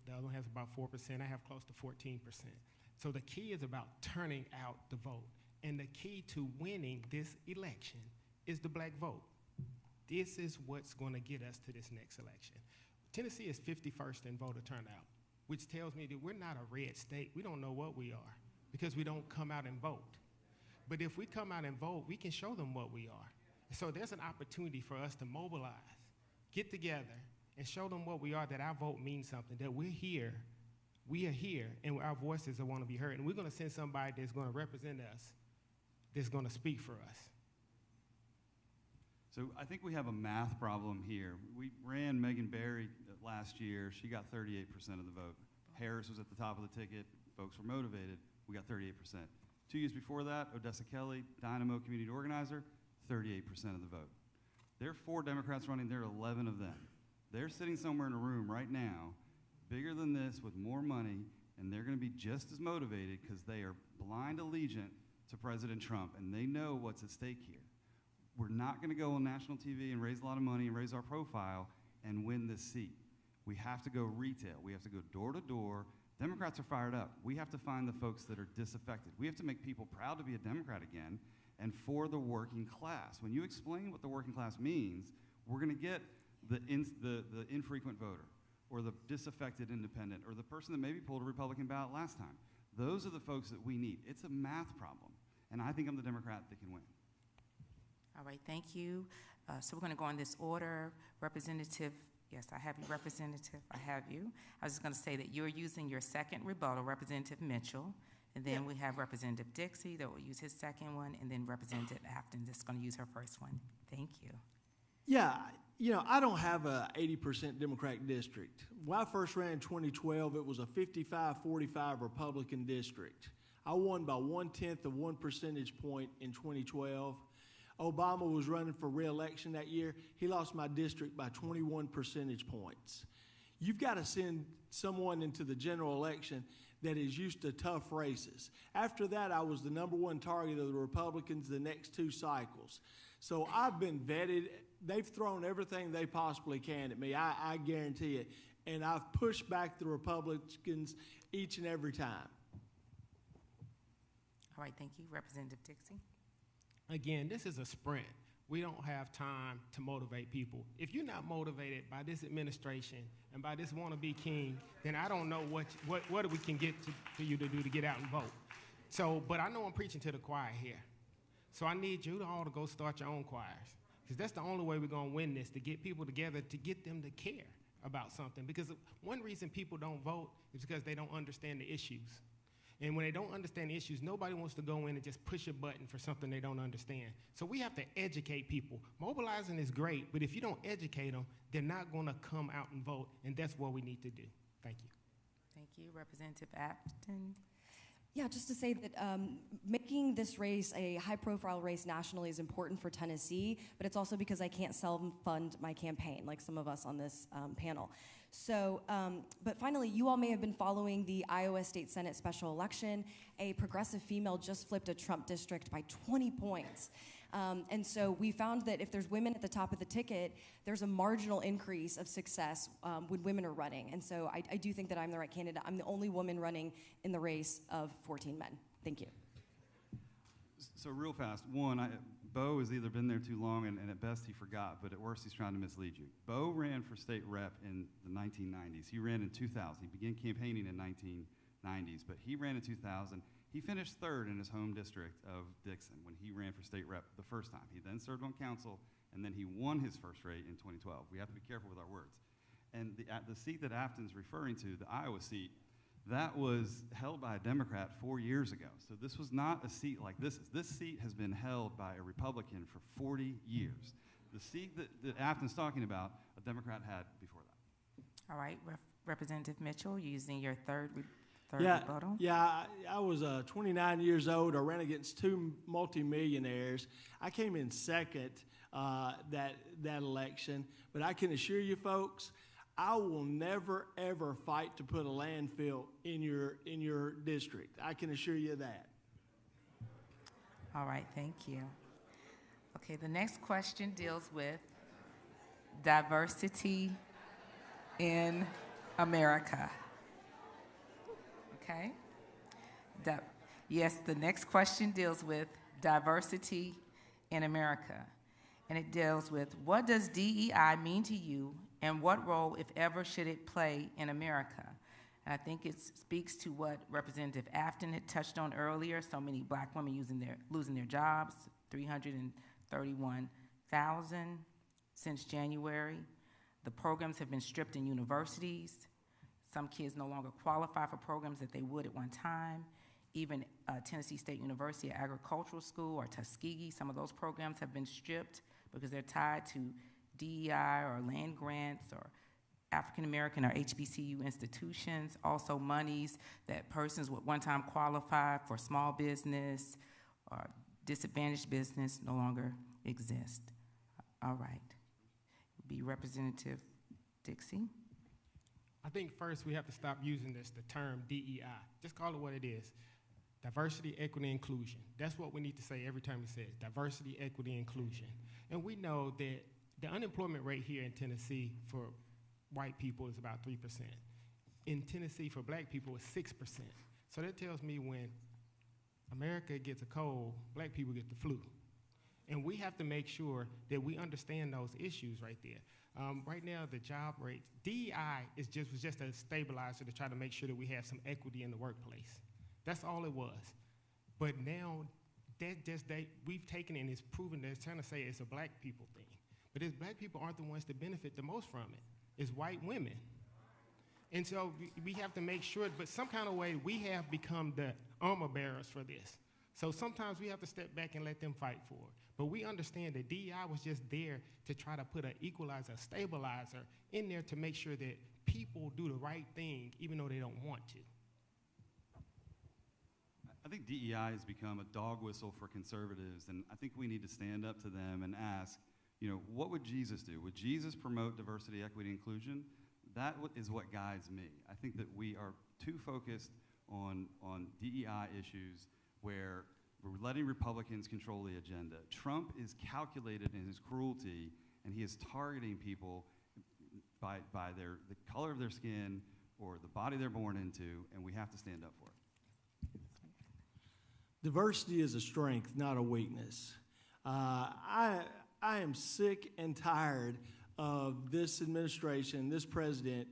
the other one has about 4%, I have close to 14%. So the key is about turning out the vote. And the key to winning this election is the black vote. This is what's going to get us to this next election. Tennessee is 51st in voter turnout, which tells me that we're not a red state. We don't know what we are because we don't come out and vote. But if we come out and vote, we can show them what we are. So there's an opportunity for us to mobilize, get together, and show them what we are, that our vote means something, that we're here, we are here, and our voices want to be heard. And we're going to send somebody that's going to represent us, that's going to speak for us. So I think we have a math problem here. We ran Megan Barry last year. She got 38% of the vote. Harris was at the top of the ticket. Folks were motivated. We got 38%. 2 years before that, Odessa Kelly, Dynamo community organizer, 38% of the vote. There are 4 Democrats running. There are 11 of them. They're sitting somewhere in a room right now, bigger than this, with more money, and they're going to be just as motivated because they are blind allegiant to President Trump, and they know what's at stake here. We're not going to go on national TV and raise a lot of money and raise our profile and win this seat. We have to go retail. We have to go door to door. Democrats are fired up. We have to find the folks that are disaffected. We have to make people proud to be a Democrat again and for the working class. When you explain what the working class means, we're going to get the infrequent voter or the disaffected independent or the person that maybe pulled a Republican ballot last time. Those are the folks that we need. It's a math problem, and I think I'm the Democrat that can win. All right, thank you. So we're going to go in this order. Representative, yes, I have you, Representative, I have you. I was just going to say that you're using your second rebuttal, Representative Mitchell, and then we have Representative Dixie that will use his second one, and then Representative Aftyn that's going to use her first one. Thank you. Yeah, you know, I don't have a 80% Democratic district. When I first ran in 2012, it was a 55-45 Republican district. I won by 1/10 of 1 percentage point in 2012. Obama was running for re-election that year. He lost my district by 21 percentage points. You've got to send someone into the general election that is used to tough races. After that, I was the #1 target of the Republicans the next 2 cycles. So I've been vetted. They've thrown everything they possibly can at me, I guarantee it. And I've pushed back the Republicans each and every time. All right, thank you. Representative Dixie. Again, this is a sprint. We don't have time to motivate people. If you're not motivated by this administration and by this wannabe king, then I don't know what we can get for you to do to get out and vote. So, but I know I'm preaching to the choir here. So I need you all to go start your own choirs, because that's the only way we're going to win this, to get people together, to get them to care about something. Because one reason people don't vote is because they don't understand the issues. And when they don't understand issues, nobody wants to go in and just push a button for something they don't understand. So we have to educate people. Mobilizing is great, but if you don't educate them, they're not going to come out and vote, and that's what we need to do. Thank you. Thank you. Representative Aftyn. Yeah, just to say that making this race a high-profile race nationally is important for Tennessee, but it's also because I can't self-fund my campaign, like some of us on this panel. So, but finally, you all may have been following the Iowa State Senate special election. A progressive female just flipped a Trump district by 20 points. And so we found that if there's women at the top of the ticket, there's a marginal increase of success when women are running. And so I do think that I'm the right candidate. I'm the only woman running in the race of 14 men. Thank you. So real fast, one, Bo has either been there too long and at best he forgot, but at worst he's trying to mislead you. Bo ran for state rep in the 1990s. He ran in 2000. He began campaigning in 1990s, but he ran in 2000. He finished third in his home district of Dixon when he ran for state rep the first time. He then served on council, and then he won his first race in 2012. We have to be careful with our words. And the seat that Aftyn's referring to, the Iowa seat, that was held by a Democrat 4 years ago. So this was not a seat like this. This seat has been held by a Republican for 40 years. The seat that Aftyn's talking about, a Democrat had before that. All right, Representative Mitchell, using your third Yeah, rebuttal. yeah. I was 29 years old. I ran against two multimillionaires. I came in second that election, but I can assure you, folks, I will never ever fight to put a landfill in your district. I can assure you that. All right, thank you. Okay, the next question deals with diversity in America. Okay? Yes, the next question deals with diversity in America. And it deals with, what does DEI mean to you, and what role, if ever, should it play in America? And I think it speaks to what Representative Aftyn had touched on earlier, so many black women losing their jobs, 331,000 since January. The programs have been stripped in universities. Some kids no longer qualify for programs that they would at one time. Even Tennessee State University Agricultural School or Tuskegee, some of those programs have been stripped because they're tied to DEI or land grants or African American or HBCU institutions. Also monies that persons would one time qualify for small business or disadvantaged business no longer exist. All right. Be Representative Dixie. I think first we have to stop using the term DEI. Just call it what it is. Diversity, equity, inclusion. That's what we need to say every time we say it. Diversity, equity, inclusion. And we know that the unemployment rate here in Tennessee for white people is about 3%. In Tennessee for black people it's 6%. So that tells me when America gets a cold, black people get the flu. And we have to make sure that we understand those issues right there. Right now, the job rate, DEI was just a stabilizer to try to make sure that we have some equity in the workplace. That's all it was. But now, we've taken it and it's proven that it's trying to say it's a black people thing. But it's black people aren't the ones that benefit the most from it. It's white women. And so we have to make sure, but some kind of way, we have become the armor bearers for this. So sometimes we have to step back and let them fight for it. But we understand that DEI was just there to try to put an equalizer, a stabilizer in there to make sure that people do the right thing even though they don't want to. I think DEI has become a dog whistle for conservatives, and I think we need to stand up to them and ask, what would Jesus do? Would Jesus promote diversity, equity, inclusion? That is what guides me. I think that we are too focused on DEI issues where we're letting Republicans control the agenda. Trump is calculated in his cruelty, and he is targeting people by the color of their skin or the body they're born into, and we have to stand up for it. Diversity is a strength, not a weakness. I am sick and tired of this administration, this president,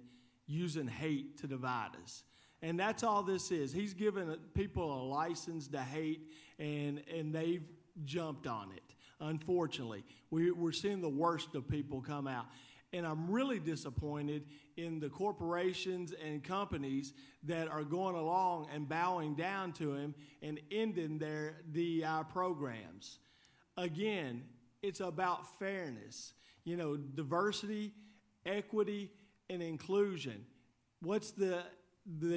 using hate to divide us. And that's all this is. He's given people a license to hate, and they've jumped on it, unfortunately. We're seeing the worst of people come out. And I'm really disappointed in the corporations and companies that are going along and bowing down to him and ending their DEI programs. Again, it's about fairness, you know, diversity, equity, and inclusion. What's the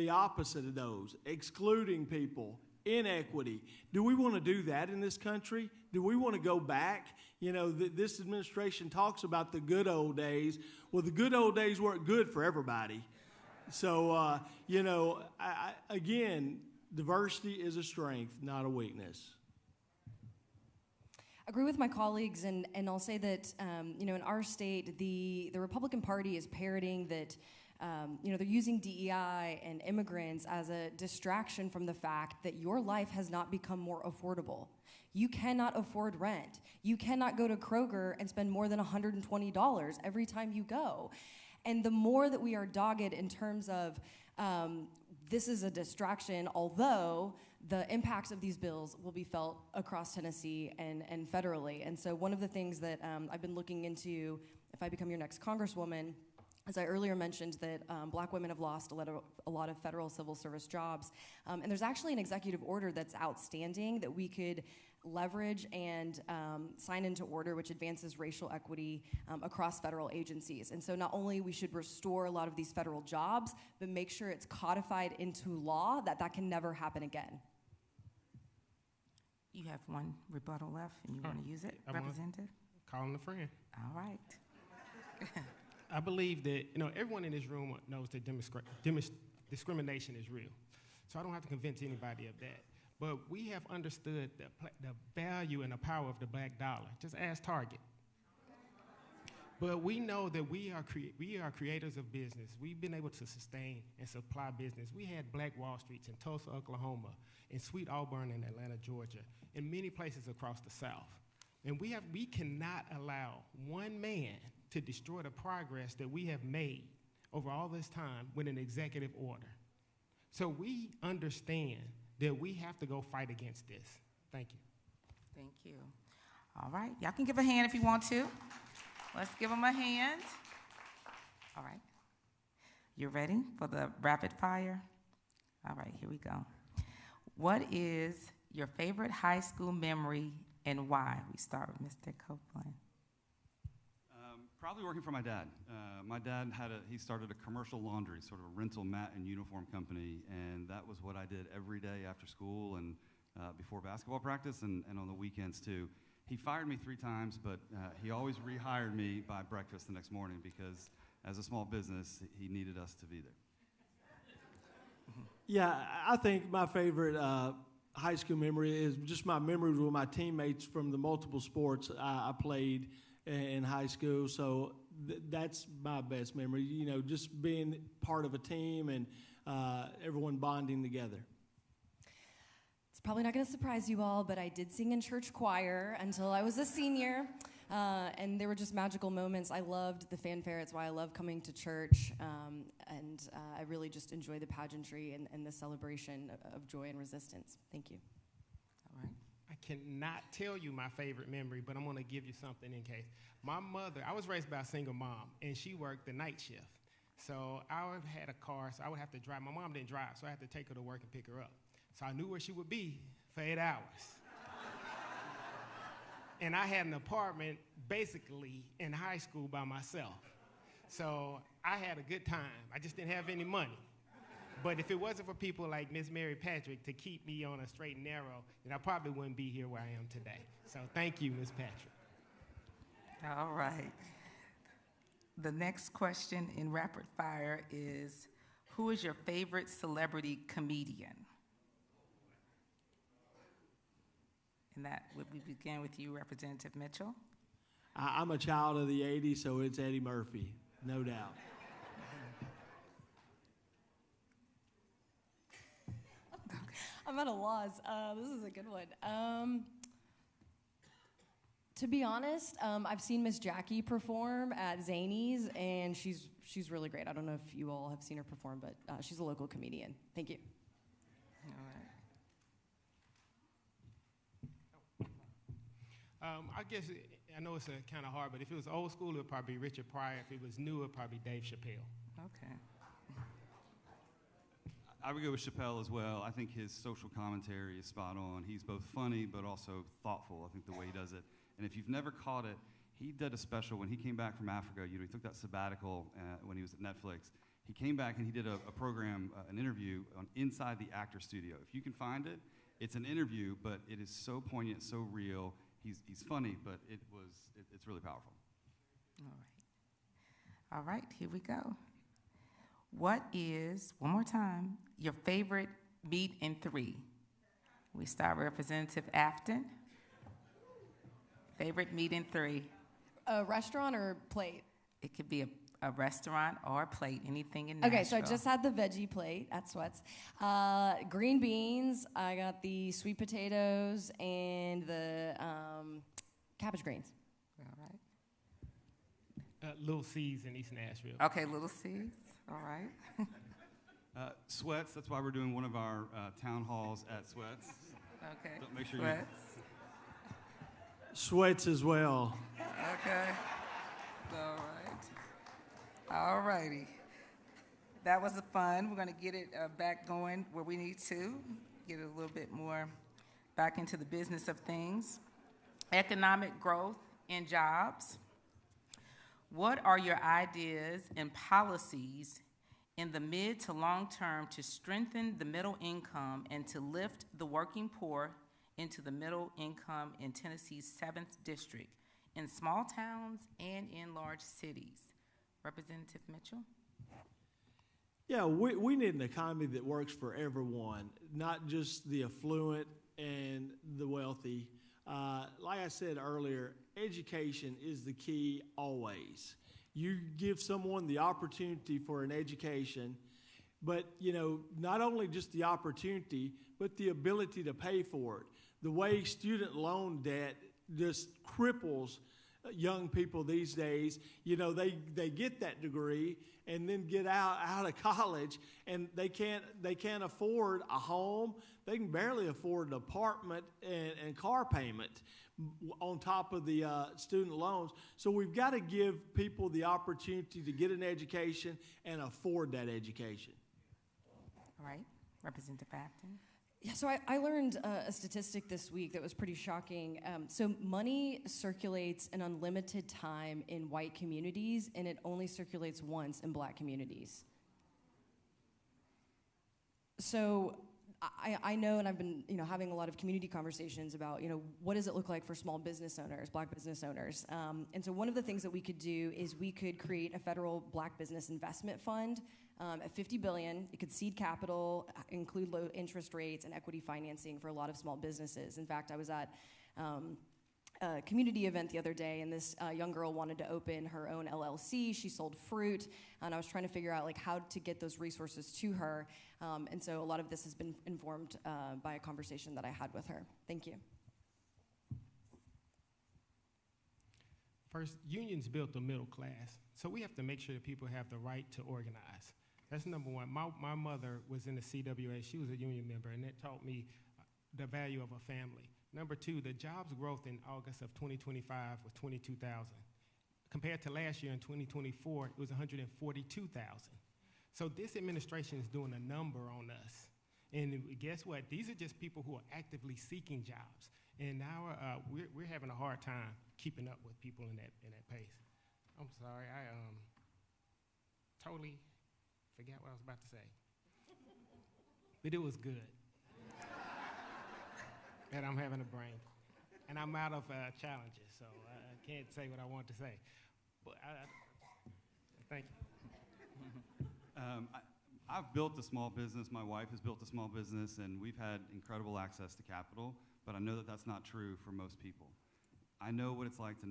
opposite of those? Excluding people, inequity. Do we want to do that in this country? Do we want to go back? You know, this administration talks about the good old days. Well, the good old days weren't good for everybody. So, you know, again, diversity is a strength, not a weakness. Agree with my colleagues, and I'll say that, you know, in our state, the Republican Party is parroting that, you know, they're using DEI and immigrants as a distraction from the fact that your life has not become more affordable. You cannot afford rent. You cannot go to Kroger and spend more than $120 every time you go. And the more that we are dogged in terms of this is a distraction, although the impacts of these bills will be felt across Tennessee and federally. And so one of the things that I've been looking into, if I become your next Congresswoman, as I earlier mentioned, that black women have lost a lot of federal civil service jobs. And there's actually an executive order that's outstanding that we could leverage and sign into order, which advances racial equity across federal agencies. And so not only we should restore a lot of these federal jobs, but make sure it's codified into law that can never happen again. You have one rebuttal left, and you want to use it, Representative? Calling a friend. All right. I believe that, you know, everyone in this room knows that discrimination is real. So I don't have to convince anybody of that. But we have understood the value and the power of the black dollar. Just ask Target. But we know that we are creators of business. We've been able to sustain and supply business. We had Black Wall Streets in Tulsa, Oklahoma, in Sweet Auburn in Atlanta, Georgia, in many places across the South. And we cannot allow one man to destroy the progress that we have made over all this time with an executive order. So we understand that we have to go fight against this. Thank you. Thank you. All right. Y'all can give a hand if you want to. Let's give them a hand. All right. You ready for the rapid fire? All right, here we go. What is your favorite high school memory and why? We start with Mr. Copeland. Probably working for my dad. My dad he started a commercial laundry, sort of a rental mat and uniform company, and that was what I did every day after school and before basketball practice and on the weekends too. He fired me 3 times, but he always rehired me by breakfast the next morning because as a small business, he needed us to be there. Yeah, I think my favorite high school memory is just my memories with my teammates from the multiple sports I played in high school. So that's my best memory, you know, just being part of a team and everyone bonding together. It's probably not going to surprise you all, but I did sing in church choir until I was a senior, and there were just magical moments. I loved the fanfare. It's why I love coming to church, and I really just enjoy the pageantry and the celebration of joy and resistance. Thank you. All right. I cannot tell you my favorite memory, but I'm going to give you something in case. My mother, I was raised by a single mom, and she worked the night shift. So I had a car, so I would have to drive. My mom didn't drive, so I had to take her to work and pick her up. So I knew where she would be for 8 hours. And I had an apartment basically in high school by myself. So I had a good time. I just didn't have any money. But if it wasn't for people like Miss Mary Patrick to keep me on a straight and narrow, then I probably wouldn't be here where I am today. So thank you, Miss Patrick. All right. The next question in rapid fire is, who is your favorite celebrity comedian? And that would we begin with you, Representative Mitchell. I'm a child of the 80s, so it's Eddie Murphy, no doubt. I'm at a loss. This is a good one. To be honest, I've seen Miss Jackie perform at Zany's, and she's really great. I don't know if you all have seen her perform, but she's a local comedian. Thank you. All I guess, I know it's kind of hard, but if it was old school, it would probably be Richard Pryor. If it was new, it would probably be Dave Chappelle. Okay. I would go with Chappelle as well. I think his social commentary is spot on. He's both funny but also thoughtful, I think, the way he does it. And if you've never caught it, he did a special when he came back from Africa. You know, he took that sabbatical when he was at Netflix. He came back and he did a program, an interview on Inside the Actor Studio. If you can find it, it's an interview, but it is so poignant, so real. He's funny, but it's really powerful. All right. All right, here we go. What is, one more time, your favorite meat in 3? We start with Representative Aftyn. Favorite meat in 3? A restaurant or plate? It could be a restaurant or a plate, anything in Nashville. Okay, so I just had the veggie plate at Sweats. Green beans, I got the sweet potatoes and the cabbage greens. All right. Little C's in East Nashville. Okay, Little C's. All right. Sweats, that's why we're doing one of our town halls at Sweats. Okay. So make sure Sweats. Sweats as well. Okay. All right. All righty. That was fun. We're going to get it back going where we need to, get it a little bit more back into the business of things. Economic growth and jobs. What are your ideas and policies in the mid to long term to strengthen the middle income and to lift the working poor into the middle income in Tennessee's 7th district, in small towns and in large cities? Representative Mitchell? Yeah, we need an economy that works for everyone, not just the affluent and the wealthy. Like I said earlier, education is the key always. You give someone the opportunity for an education, but, you know, not only just the opportunity, but the ability to pay for it. The way student loan debt just cripples young people these days, you know, they get that degree and then get out of college and they can't afford a home. They can barely afford an apartment and car payment on top of the student loans. So we've got to give people the opportunity to get an education and afford that education. All right. Representative Aftyn? Yeah, so I learned a statistic this week that was pretty shocking. So money circulates an unlimited time in white communities, and it only circulates once in black communities. So I know, and I've been, you know, having a lot of community conversations about, you know, what does it look like for small business owners, black business owners? And so one of the things that we could do is we could create a federal black business investment fund at $50 billion. It could seed capital, include low interest rates and equity financing for a lot of small businesses. In fact, I was at a community event the other day, and this young girl wanted to open her own LLC. She sold fruit, and I was trying to figure out like how to get those resources to her. And so a lot of this has been informed by a conversation that I had with her. Thank you. First, unions built the middle class, so we have to make sure that people have the right to organize. That's number one. My mother was in the CWA. She was a union member, and that taught me the value of a family. Number two, the jobs growth in August of 2025 was 22,000. Compared to last year in 2024, it was 142,000. So this administration is doing a number on us. And guess what? These are just people who are actively seeking jobs. And now we're having a hard time keeping up with people in that pace. I'm sorry, I totally forgot what I was about to say. But it was good. And I'm having a brain. And I'm out of challenges, so I can't say what I want to say. But thank you. I've built a small business. My wife has built a small business, and we've had incredible access to capital, but I know that that's not true for most people. I know what it's like to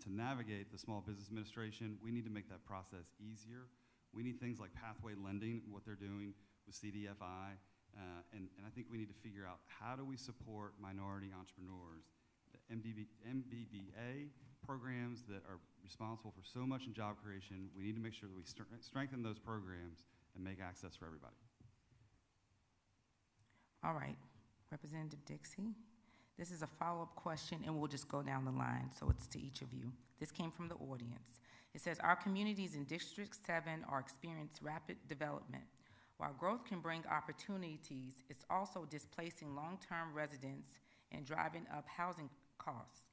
navigate the Small Business Administration. We need to make that process easier. We need things like pathway lending, what they're doing with CDFI, and I think we need to figure out how do we support minority entrepreneurs. The MBBA programs that are responsible for so much in job creation, we need to make sure that we strengthen those programs and make access for everybody. All right. Representative Dixie. This is a follow-up question, and we'll just go down the line, so it's to each of you. This came from the audience. It says, our communities in District 7 are experiencing rapid development. While growth can bring opportunities, it's also displacing long-term residents and driving up housing costs.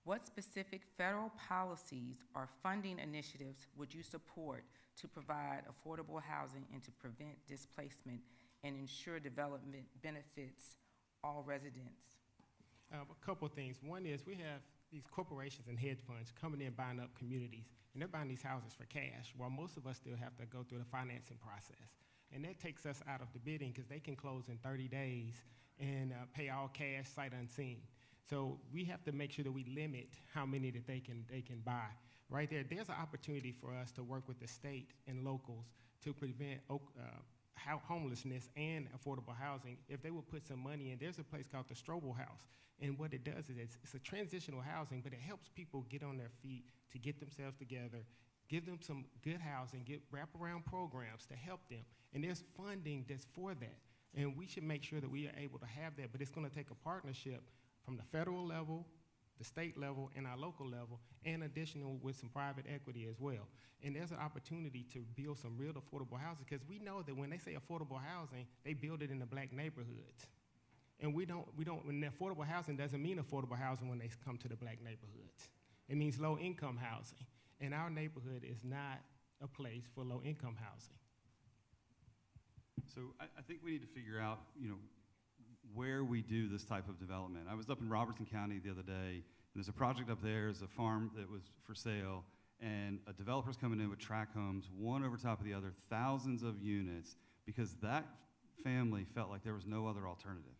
What specific federal policies or funding initiatives would you support to provide affordable housing and to prevent displacement and ensure development benefits all residents? A couple of things. One is we have these corporations and hedge funds coming in buying up communities, and they're buying these houses for cash, while most of us still have to go through the financing process. And that takes us out of the bidding because they can close in 30 days and pay all cash, sight unseen. So we have to make sure that we limit how many that they can buy. Right there, there's an opportunity for us to work with the state and locals to prevent homelessness and affordable housing. If they will put some money in, there's a place called the Strobel House. And what it does is it's a transitional housing, but it helps people get on their feet to get themselves together, give them some good housing, get wraparound programs to help them. And there's funding that's for that. And we should make sure that we are able to have that, but it's going to take a partnership from the federal level, the state level, and our local level, and additional with some private equity as well. And there's an opportunity to build some real affordable housing, because we know that when they say affordable housing, they build it in the black neighborhoods. And when affordable housing doesn't mean affordable housing when they come to the black neighborhoods. It means low-income housing. And our neighborhood is not a place for low-income housing. So I think we need to figure out, where we do this type of development. I was up in Robertson County the other day, and there's a project up there, there's a farm that was for sale, and a developer's coming in with tract homes, one over top of the other, thousands of units, because that family felt like there was no other alternative.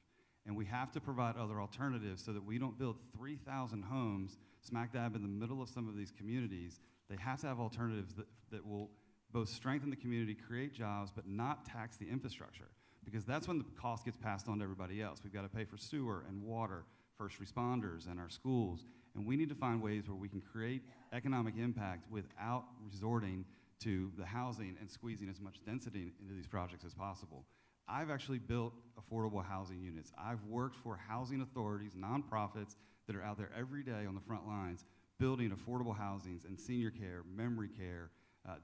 And we have to provide other alternatives so that we don't build 3,000 homes smack dab in the middle of some of these communities. They have to have alternatives that will both strengthen the community, create jobs, but not tax the infrastructure. Because that's when the cost gets passed on to everybody else. We've got to pay for sewer and water, first responders, and our schools. And we need to find ways where we can create economic impact without resorting to the housing and squeezing as much density into these projects as possible. I've actually built affordable housing units. I've worked for housing authorities, nonprofits that are out there every day on the front lines building affordable housings and senior care, memory care,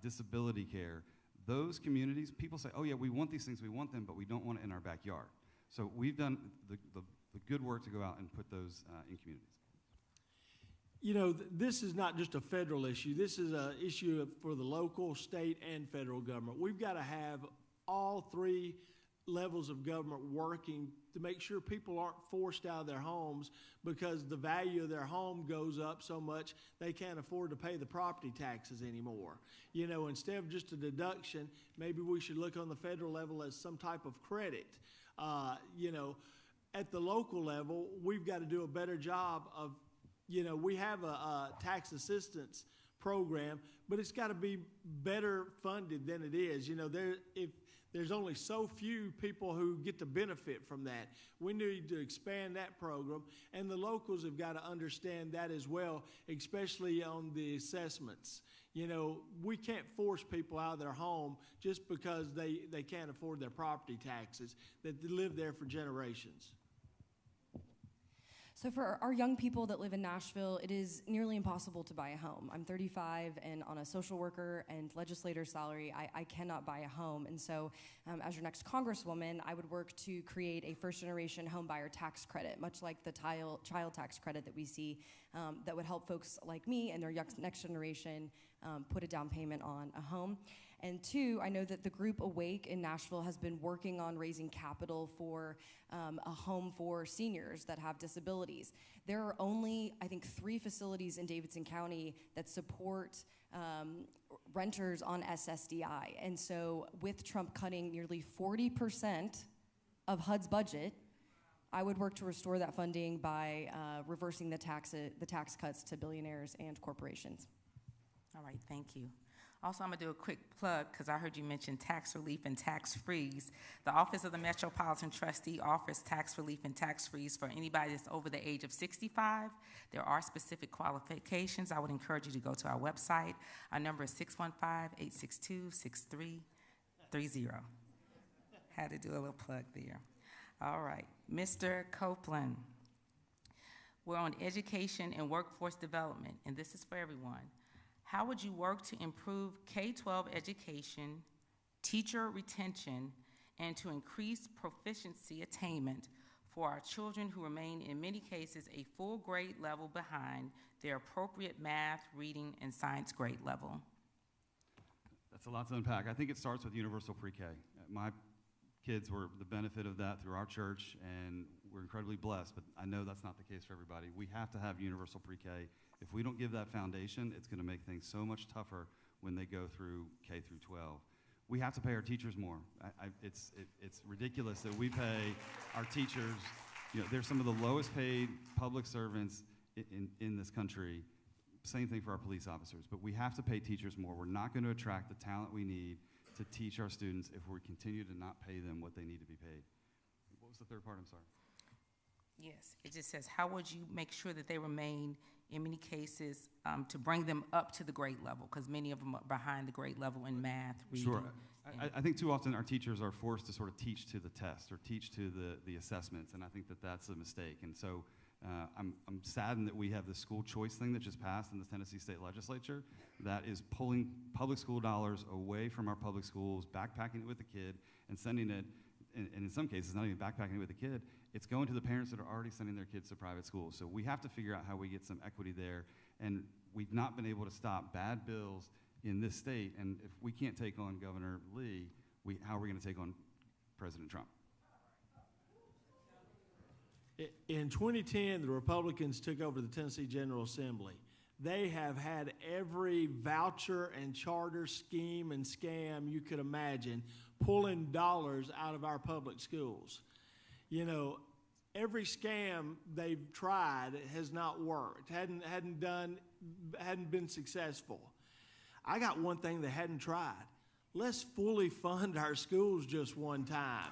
disability care. Those communities, people say, oh yeah, we want these things, we want them, but we don't want it in our backyard. So we've done the good work to go out and put those in communities. This is not just a federal issue. This is an issue for the local, state, and federal government. We've got to have all three levels of government working to make sure people aren't forced out of their homes because the value of their home goes up so much they can't afford to pay the property taxes anymore. Instead of just a deduction, maybe we should look on the federal level as some type of credit. At the local level, we've got to do a better job of, we have a tax assistance program, but it's got to be better funded than it is. If there's only so few people who get to benefit from that. We need to expand that program, and the locals have got to understand that as well, especially on the assessments. We can't force people out of their home just because they can't afford their property taxes, that they live there for generations. So for our young people that live in Nashville, it is nearly impossible to buy a home. I'm 35, and on a social worker and legislator salary, I cannot buy a home. And so as your next congresswoman, I would work to create a first-generation home buyer tax credit, much like the child tax credit that we see, that would help folks like me and their next generation put a down payment on a home. And two, I know that the group Awake in Nashville has been working on raising capital for a home for seniors that have disabilities. There are only, I think, 3 facilities in Davidson County that support renters on SSDI. And so with Trump cutting nearly 40% of HUD's budget, I would work to restore that funding by reversing the tax cuts to billionaires and corporations. All right, thank you. Also, I'm going to do a quick plug because I heard you mention tax relief and tax freeze. The Office of the Metropolitan Trustee offers tax relief and tax freeze for anybody that's over the age of 65. There are specific qualifications. I would encourage you to go to our website. Our number is 615-862-6330. Had to do a little plug there. All right, Mr. Copeland. We're on education and workforce development, and this is for everyone. How would you work to improve K-12 education, teacher retention, and to increase proficiency attainment for our children who remain in many cases a full grade level behind their appropriate math, reading, and science grade level? That's a lot to unpack. I think it starts with universal pre-K. My kids were the benefit of that through our church, and we're incredibly blessed, but I know that's not the case for everybody. We have to have universal pre-K. If we don't give that foundation, it's going to make things so much tougher when they go through K through 12. We have to pay our teachers more. It's ridiculous that we pay our teachers. You know, they're some of the lowest paid public servants in this country. Same thing for our police officers, but we have to pay teachers more. We're not going to attract the talent we need to teach our students if we continue to not pay them what they need to be paid. What was the third part? I'm sorry. Yes, it just says, how would you make sure that they remain, in many cases, to bring them up to the grade level, because many of them are behind the grade level in math, reading. Sure. I think too often our teachers are forced to sort of teach to the test or teach to the assessments, and I think that that's a mistake. And so I'm saddened that we have the school choice thing that just passed in the Tennessee State Legislature that is pulling public school dollars away from our public schools, backpacking it with the kid, and sending it, and in some cases not even backpacking it with the kid, it's going to the parents that are already sending their kids to private schools. So we have to figure out how we get some equity there, and we've not been able to stop bad bills in this state, and if we can't take on Governor Lee, how are we going to take on President Trump? In 2010, the Republicans took over the Tennessee General Assembly. They have had every voucher and charter scheme and scam you could imagine, pulling dollars out of our public schools. You know, every scam they've tried has not worked, hadn't been successful. I got one thing they hadn't tried. Let's fully fund our schools just one time.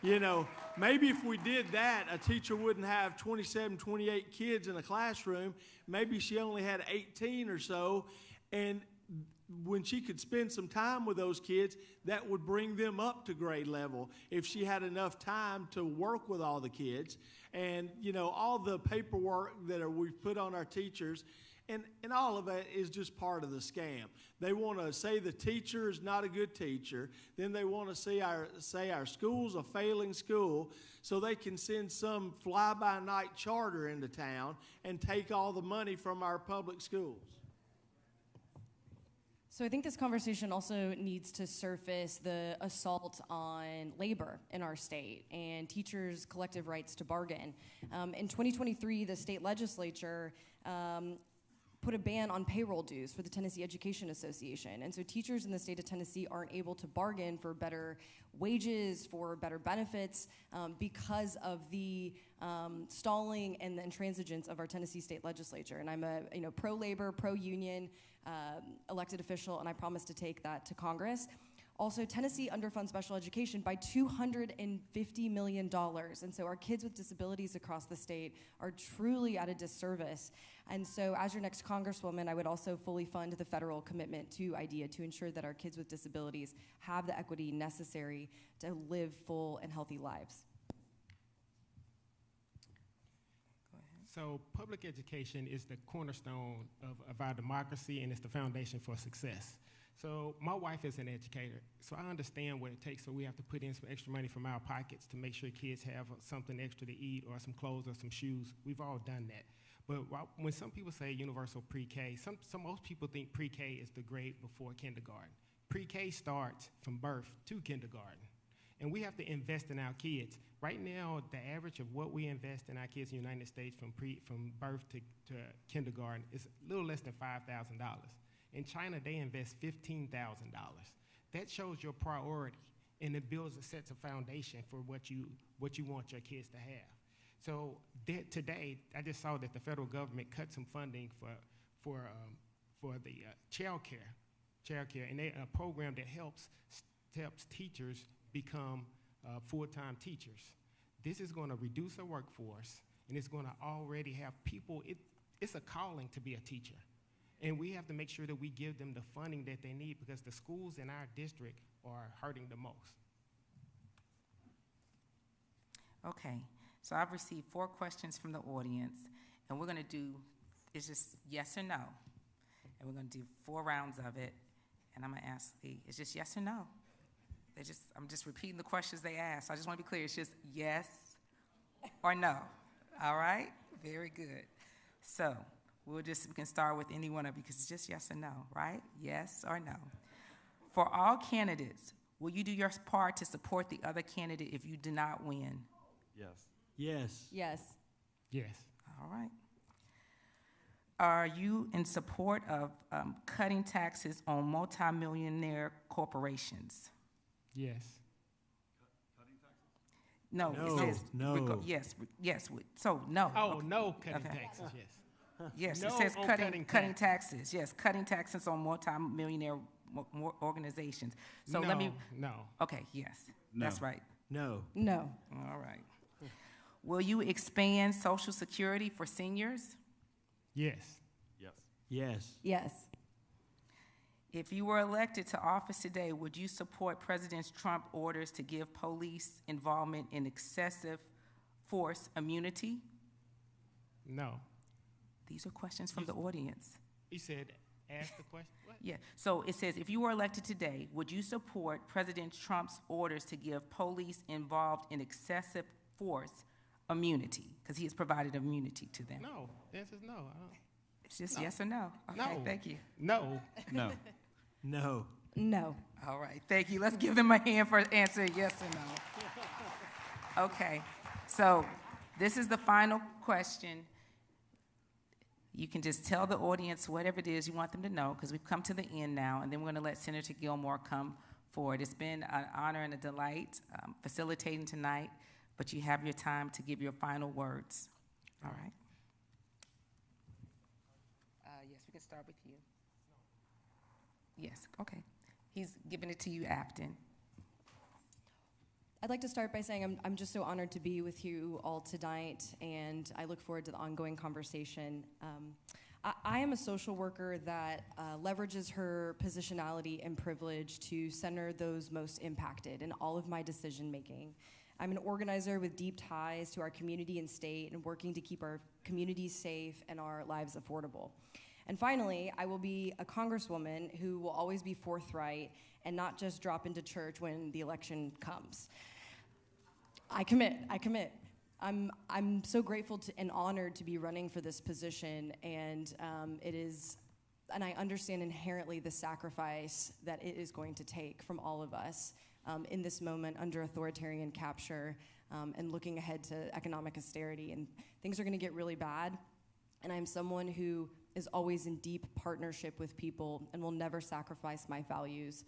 You know, maybe if we did that, a teacher wouldn't have 27, 28 kids in a classroom. Maybe she only had 18 or so. And when she could spend some time with those kids, that would bring them up to grade level if she had enough time to work with all the kids. And, you know, all the paperwork that we've put on our teachers, and all of it is just part of the scam. They want to say the teacher is not a good teacher. Then they want to say our school's a failing school, so they can send some fly-by-night charter into town and take all the money from our public schools. So I think this conversation also needs to surface the assault on labor in our state and teachers' collective rights to bargain. In 2023, the state legislature put a ban on payroll dues for the Tennessee Education Association. And so teachers in the state of Tennessee aren't able to bargain for better wages, for better benefits, because of the stalling and the intransigence of our Tennessee state legislature. And I'm a pro-labor, pro-union elected official, and I promise to take that to Congress. Also, Tennessee underfunds special education by $250 million. And so our kids with disabilities across the state are truly at a disservice. And so as your next Congresswoman, I would also fully fund the federal commitment to IDEA to ensure that our kids with disabilities have the equity necessary to live full and healthy lives. So public education is the cornerstone of our democracy, and it's the foundation for success. So my wife is an educator, so I understand what it takes. So we have to put in some extra money from our pockets to make sure kids have something extra to eat or some clothes or some shoes. We've all done that. But when some people say universal pre-K, most people think pre-K is the grade before kindergarten. Pre-K starts from birth to kindergarten. And we have to invest in our kids. Right now, the average of what we invest in our kids in the United States from birth to kindergarten is a little less than $5,000. In China, they invest $15,000. That shows your priority, and it builds and sets a foundation for what you want your kids to have. So today, I just saw that the federal government cut some funding for the child care, and a program that helps teachers become full-time teachers. This is going to reduce our workforce, and it's going to already have people. It's a calling to be a teacher. And we have to make sure that we give them the funding that they need, because the schools in our district are hurting the most. Okay, so I've received 4 questions from the audience, And we're going to do, it's just yes or no. And we're going to do 4 rounds of it. And I'm going to ask it's just yes or no. I'm just repeating the questions they asked. So I just want to be clear. It's just yes or no. All right? Very good. So we can start with any one of you because it's just yes or no, right? Yes or no. For all candidates, will you do your part to support the other candidate if you do not win? Yes. Yes. Yes. Yes. All right. Are you in support of cutting taxes on multimillionaire corporations? Yes. Cutting taxes? No, No, it says no. yes. So no. Oh, Okay. no cutting Okay. taxes, yes. Yes, No it says on cutting cutting taxes. Yes, cutting taxes on multimillionaire organizations. So no, let me. No. Okay. Yes, No. that's right. No. No. All right. Will you expand Social Security for seniors? Yes. Yes. Yes. Yes. If you were elected to office today, would you support President Trump's orders to give police involvement in excessive force immunity? No. These are questions from the audience. He said, ask the question. What? Yeah, so it says, if you were elected today, would you support President Trump's orders to give police involved in excessive force immunity? Because he has provided immunity to them. No. The answer is no. I don't. It's just No. yes or no. Okay, No. thank you. No. No. No. No. All right, thank you. Let's give them a hand for answering yes or no. Okay, so this is the final question. You can just tell the audience whatever it is you want them to know, because we've come to the end now, and then we're going to let Senator Gilmore come forward. It's been an honor and a delight facilitating tonight, but you have your time to give your final words. All right? Yes, we can start with you. Yes, okay. He's giving it to you, Aftyn. I'd like to start by saying I'm just so honored to be with you all tonight, and I look forward to the ongoing conversation. I am a social worker that leverages her positionality and privilege to center those most impacted in all of my decision making. I'm an organizer with deep ties to our community and state and working to keep our communities safe and our lives affordable. And finally, I will be a congresswoman who will always be forthright and not just drop into church when the election comes. I commit. I'm so grateful and honored to be running for this position, and and I understand inherently the sacrifice that it is going to take from all of us in this moment under authoritarian capture and looking ahead to economic austerity, and things are going to get really bad. And I'm someone who is always in deep partnership with people and will never sacrifice my values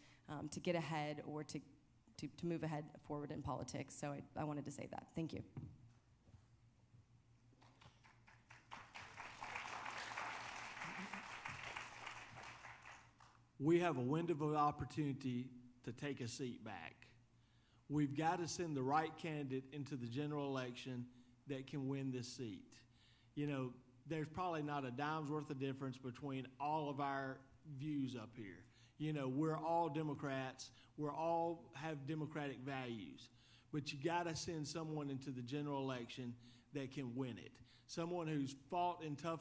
to get ahead or to move ahead forward in politics. So I wanted to say that. Thank you. We have a window of opportunity to take a seat back. We've got to send the right candidate into the general election that can win this seat. You know, there's probably not a dime's worth of difference between all of our views up here. You know, we're all Democrats. We're all have democratic values. But you got to send someone into the general election that can win it. Someone who's fought in tough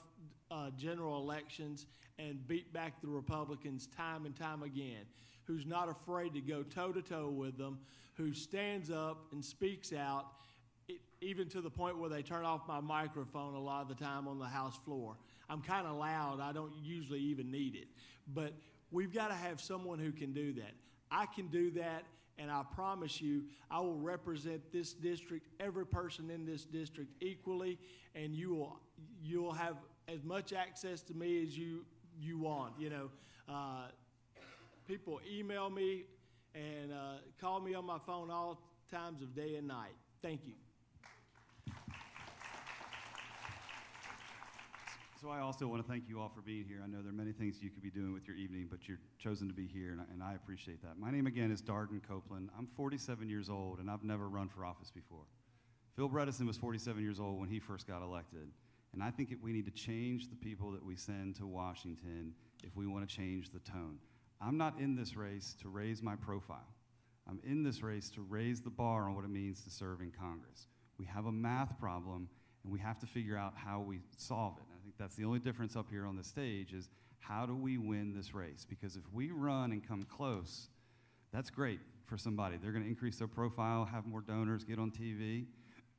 general elections and beat back the Republicans time and time again, who's not afraid to go toe-to-toe with them, who stands up and speaks out, even to the point where they turn off my microphone a lot of the time on the House floor. I'm kind of loud. I don't usually even need it. But we've got to have someone who can do that. I can do that, and I promise you I will represent this district, every person in this district equally, and you'll have as much access to me as you want. You know, people email me and call me on my phone all times of day and night. Thank you. So I also want to thank you all for being here. I know there are many things you could be doing with your evening, but you're chosen to be here, and I appreciate that. My name again is Darden Copeland. I'm 47 years old, and I've never run for office before. Phil Bredesen was 47 years old when he first got elected, and I think we need to change the people that we send to Washington if we want to change the tone. I'm not in this race to raise my profile. I'm in this race to raise the bar on what it means to serve in Congress. We have a math problem, and we have to figure out how we solve it. And I think that's the only difference up here on the stage is how do we win this race? Because if we run and come close, that's great for somebody. They're going to increase their profile, have more donors, get on TV,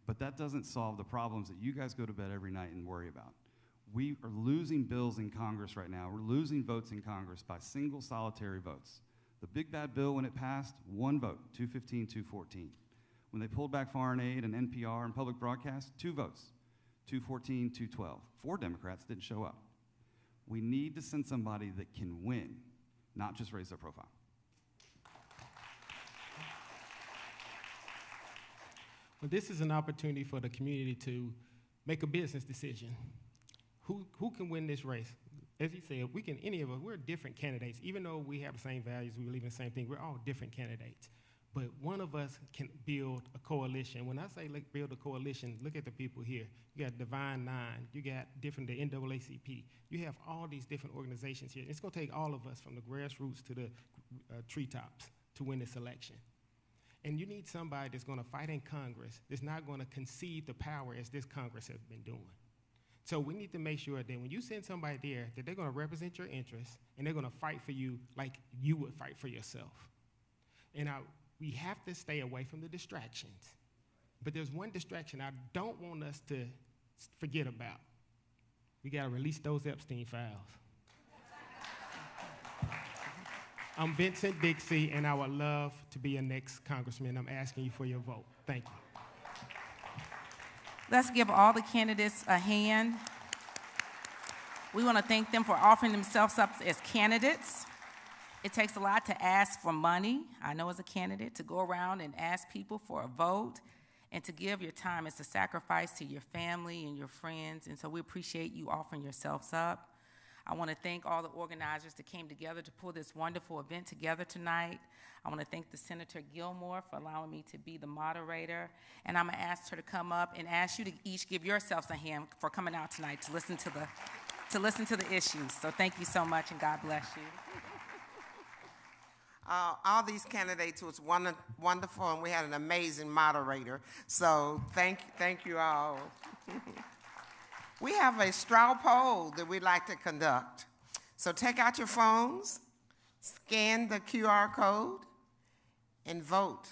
but that doesn't solve the problems that you guys go to bed every night and worry about. We are losing bills in Congress right now. We're losing votes in Congress by single solitary votes. The big bad bill, when it passed, one vote, 215, 214. When they pulled back foreign aid and NPR and public broadcast, 2 votes, 214, 212. 4 Democrats didn't show up. We need to send somebody that can win, not just raise their profile. Well, this is an opportunity for the community to make a business decision. Who can win this race? As you said, we can, any of us, we're different candidates. Even though we have the same values, we believe in the same thing, we're all different candidates. But one of us can build a coalition. When I say build a coalition, look at the people here. You got Divine Nine, you got the NAACP. You have all these different organizations here. It's gonna take all of us from the grassroots to the treetops to win this election. And you need somebody that's gonna fight in Congress, that's not gonna concede the power as this Congress has been doing. So we need to make sure that when you send somebody there, that they're gonna represent your interests and they're gonna fight for you like you would fight for yourself. And we have to stay away from the distractions. But there's one distraction I don't want us to forget about. We gotta release those Epstein files. I'm Vincent Dixie, and I would love to be your next congressman. I'm asking you for your vote. Thank you. Let's give all the candidates a hand. We want to thank them for offering themselves up as candidates. It takes a lot to ask for money, I know as a candidate, to go around and ask people for a vote and to give your time. It's a sacrifice to your family and your friends, and so we appreciate you offering yourselves up. I want to thank all the organizers that came together to pull this wonderful event together tonight. I want to thank the Senator Gilmore for allowing me to be the moderator, and I'm going to ask her to come up and ask you to each give yourselves a hand for coming out tonight to listen to the issues. So thank you so much, and God bless you. All these candidates was wonderful, and we had an amazing moderator. So thank you all. We have a straw poll that we'd like to conduct. So take out your phones, scan the QR code, and vote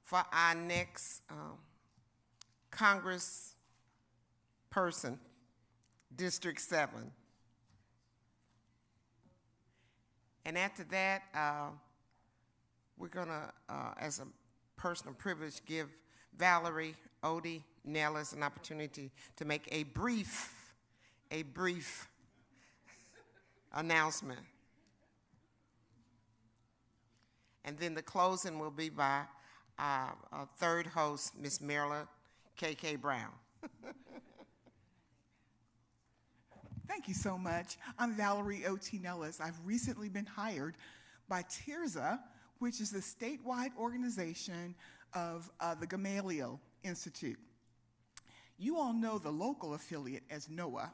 for our next Congress person, District 7. And after that, we're gonna, as a personal privilege, give Valerie Odie Nellis an opportunity to make a brief announcement. And then the closing will be by our third host, Miss Marilyn K.K. Brown. Thank you so much. I'm Valerie O.T. Nellis. I've recently been hired by TIRZA, which is the statewide organization of the Gamaliel Institute. You all know the local affiliate as NOAA.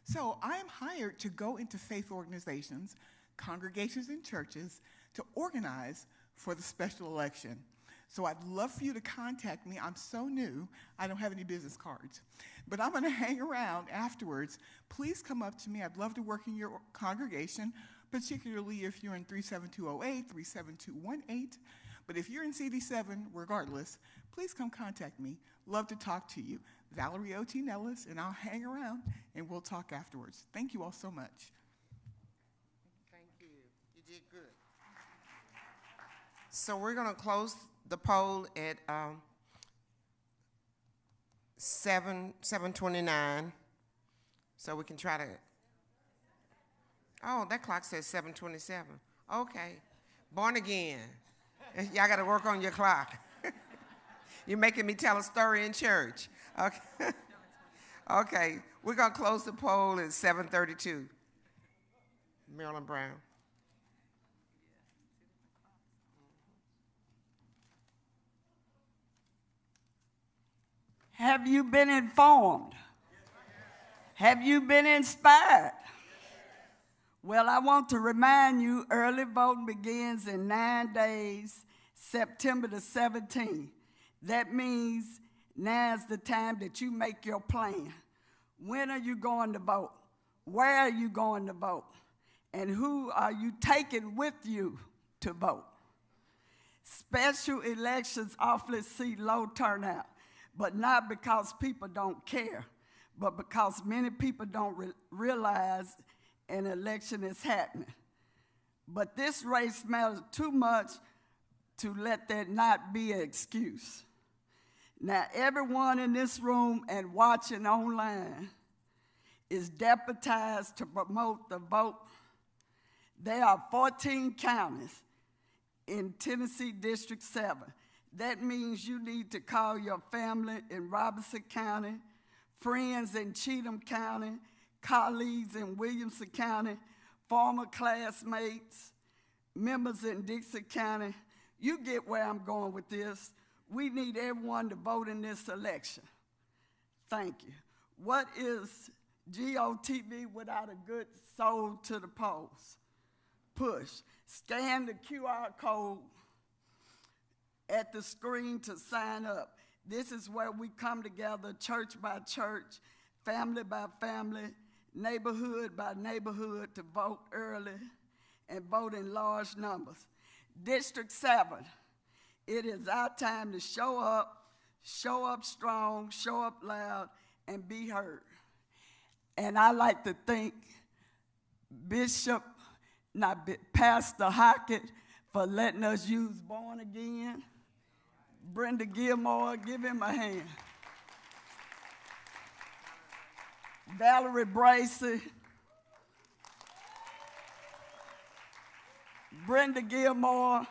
So I am hired to go into faith organizations, congregations, and churches to organize for the special election. So I'd love for you to contact me. I'm so new, I don't have any business cards. But I'm gonna hang around afterwards. Please come up to me. I'd love to work in your congregation, particularly if you're in 37208, 37218. But if you're in CD7, regardless, please come contact me. Love to talk to you. Valerie O.T. Nellis, and I'll hang around and we'll talk afterwards. Thank you all so much. Thank you. You did good. So we're going to close the poll at 7:29, so we can try to. Oh, that clock says 7:27. Okay, born again. Y'all got to work on your clock. You're making me tell a story in church. Okay. Okay, we're going to close the poll at 7:32. Marilyn Brown. Have you been informed? Have you been inspired? Well, I want to remind you, early voting begins in 9 days, September the 17th. That means Now's the time that you make your plan. When are you going to vote? Where are you going to vote? And who are you taking with you to vote? Special elections often see low turnout, but not because people don't care, but because many people don't realize an election is happening. But this race matters too much to let that not be an excuse. Now, everyone in this room and watching online is deputized to promote the vote. There are 14 counties in Tennessee District 7. That means you need to call your family in Robertson County, friends in Cheatham County, colleagues in Williamson County, former classmates, members in Dixie County. You get where I'm going with this. We need everyone to vote in this election. Thank you. What is GOTV without a good soul to the polls? Push. Scan the QR code at the screen to sign up. This is where we come together church by church, family by family, neighborhood by neighborhood to vote early and vote in large numbers. District 7, it is our time to show up strong, show up loud, and be heard. And I like to thank Pastor Hockett for letting us use Born Again. Brenda Gilmore, give him a hand. Valerie Bracey, Brenda Gilmore,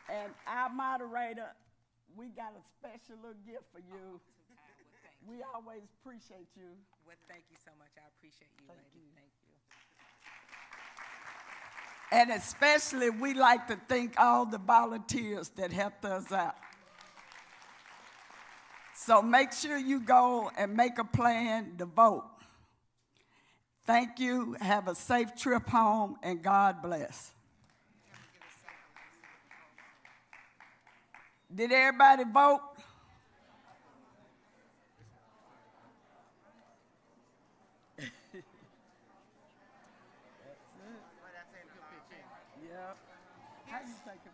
and our moderator, we got a special little gift for you. We always appreciate you. Well, thank you so much. I appreciate you, lady. Thank you. And especially, we like to thank all the volunteers that helped us out. So make sure you go and make a plan to vote. Thank you. Have a safe trip home, and God bless. Did everybody vote? Yep. How you take it?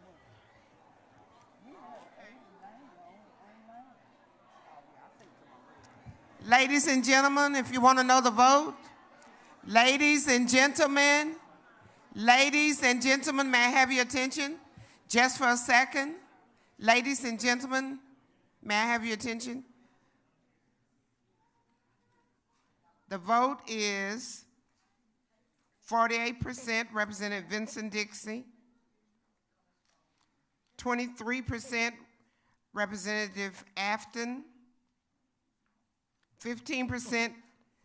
Ladies and gentlemen, if you want to know the vote, ladies and gentlemen, may I have your attention just for a second? Ladies and gentlemen, may I have your attention? The vote is 48% Representative Vincent Dixie, 23% Representative Aftyn, 15%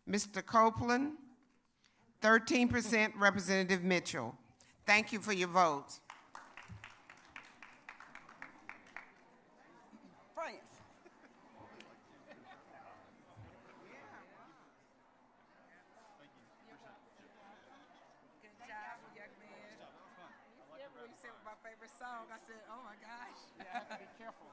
Mr. Copeland, 13% Representative Mitchell. Thank you for your vote. France. Good job, young man. You said my favorite song. I said, oh my gosh. Yeah, I have to be careful.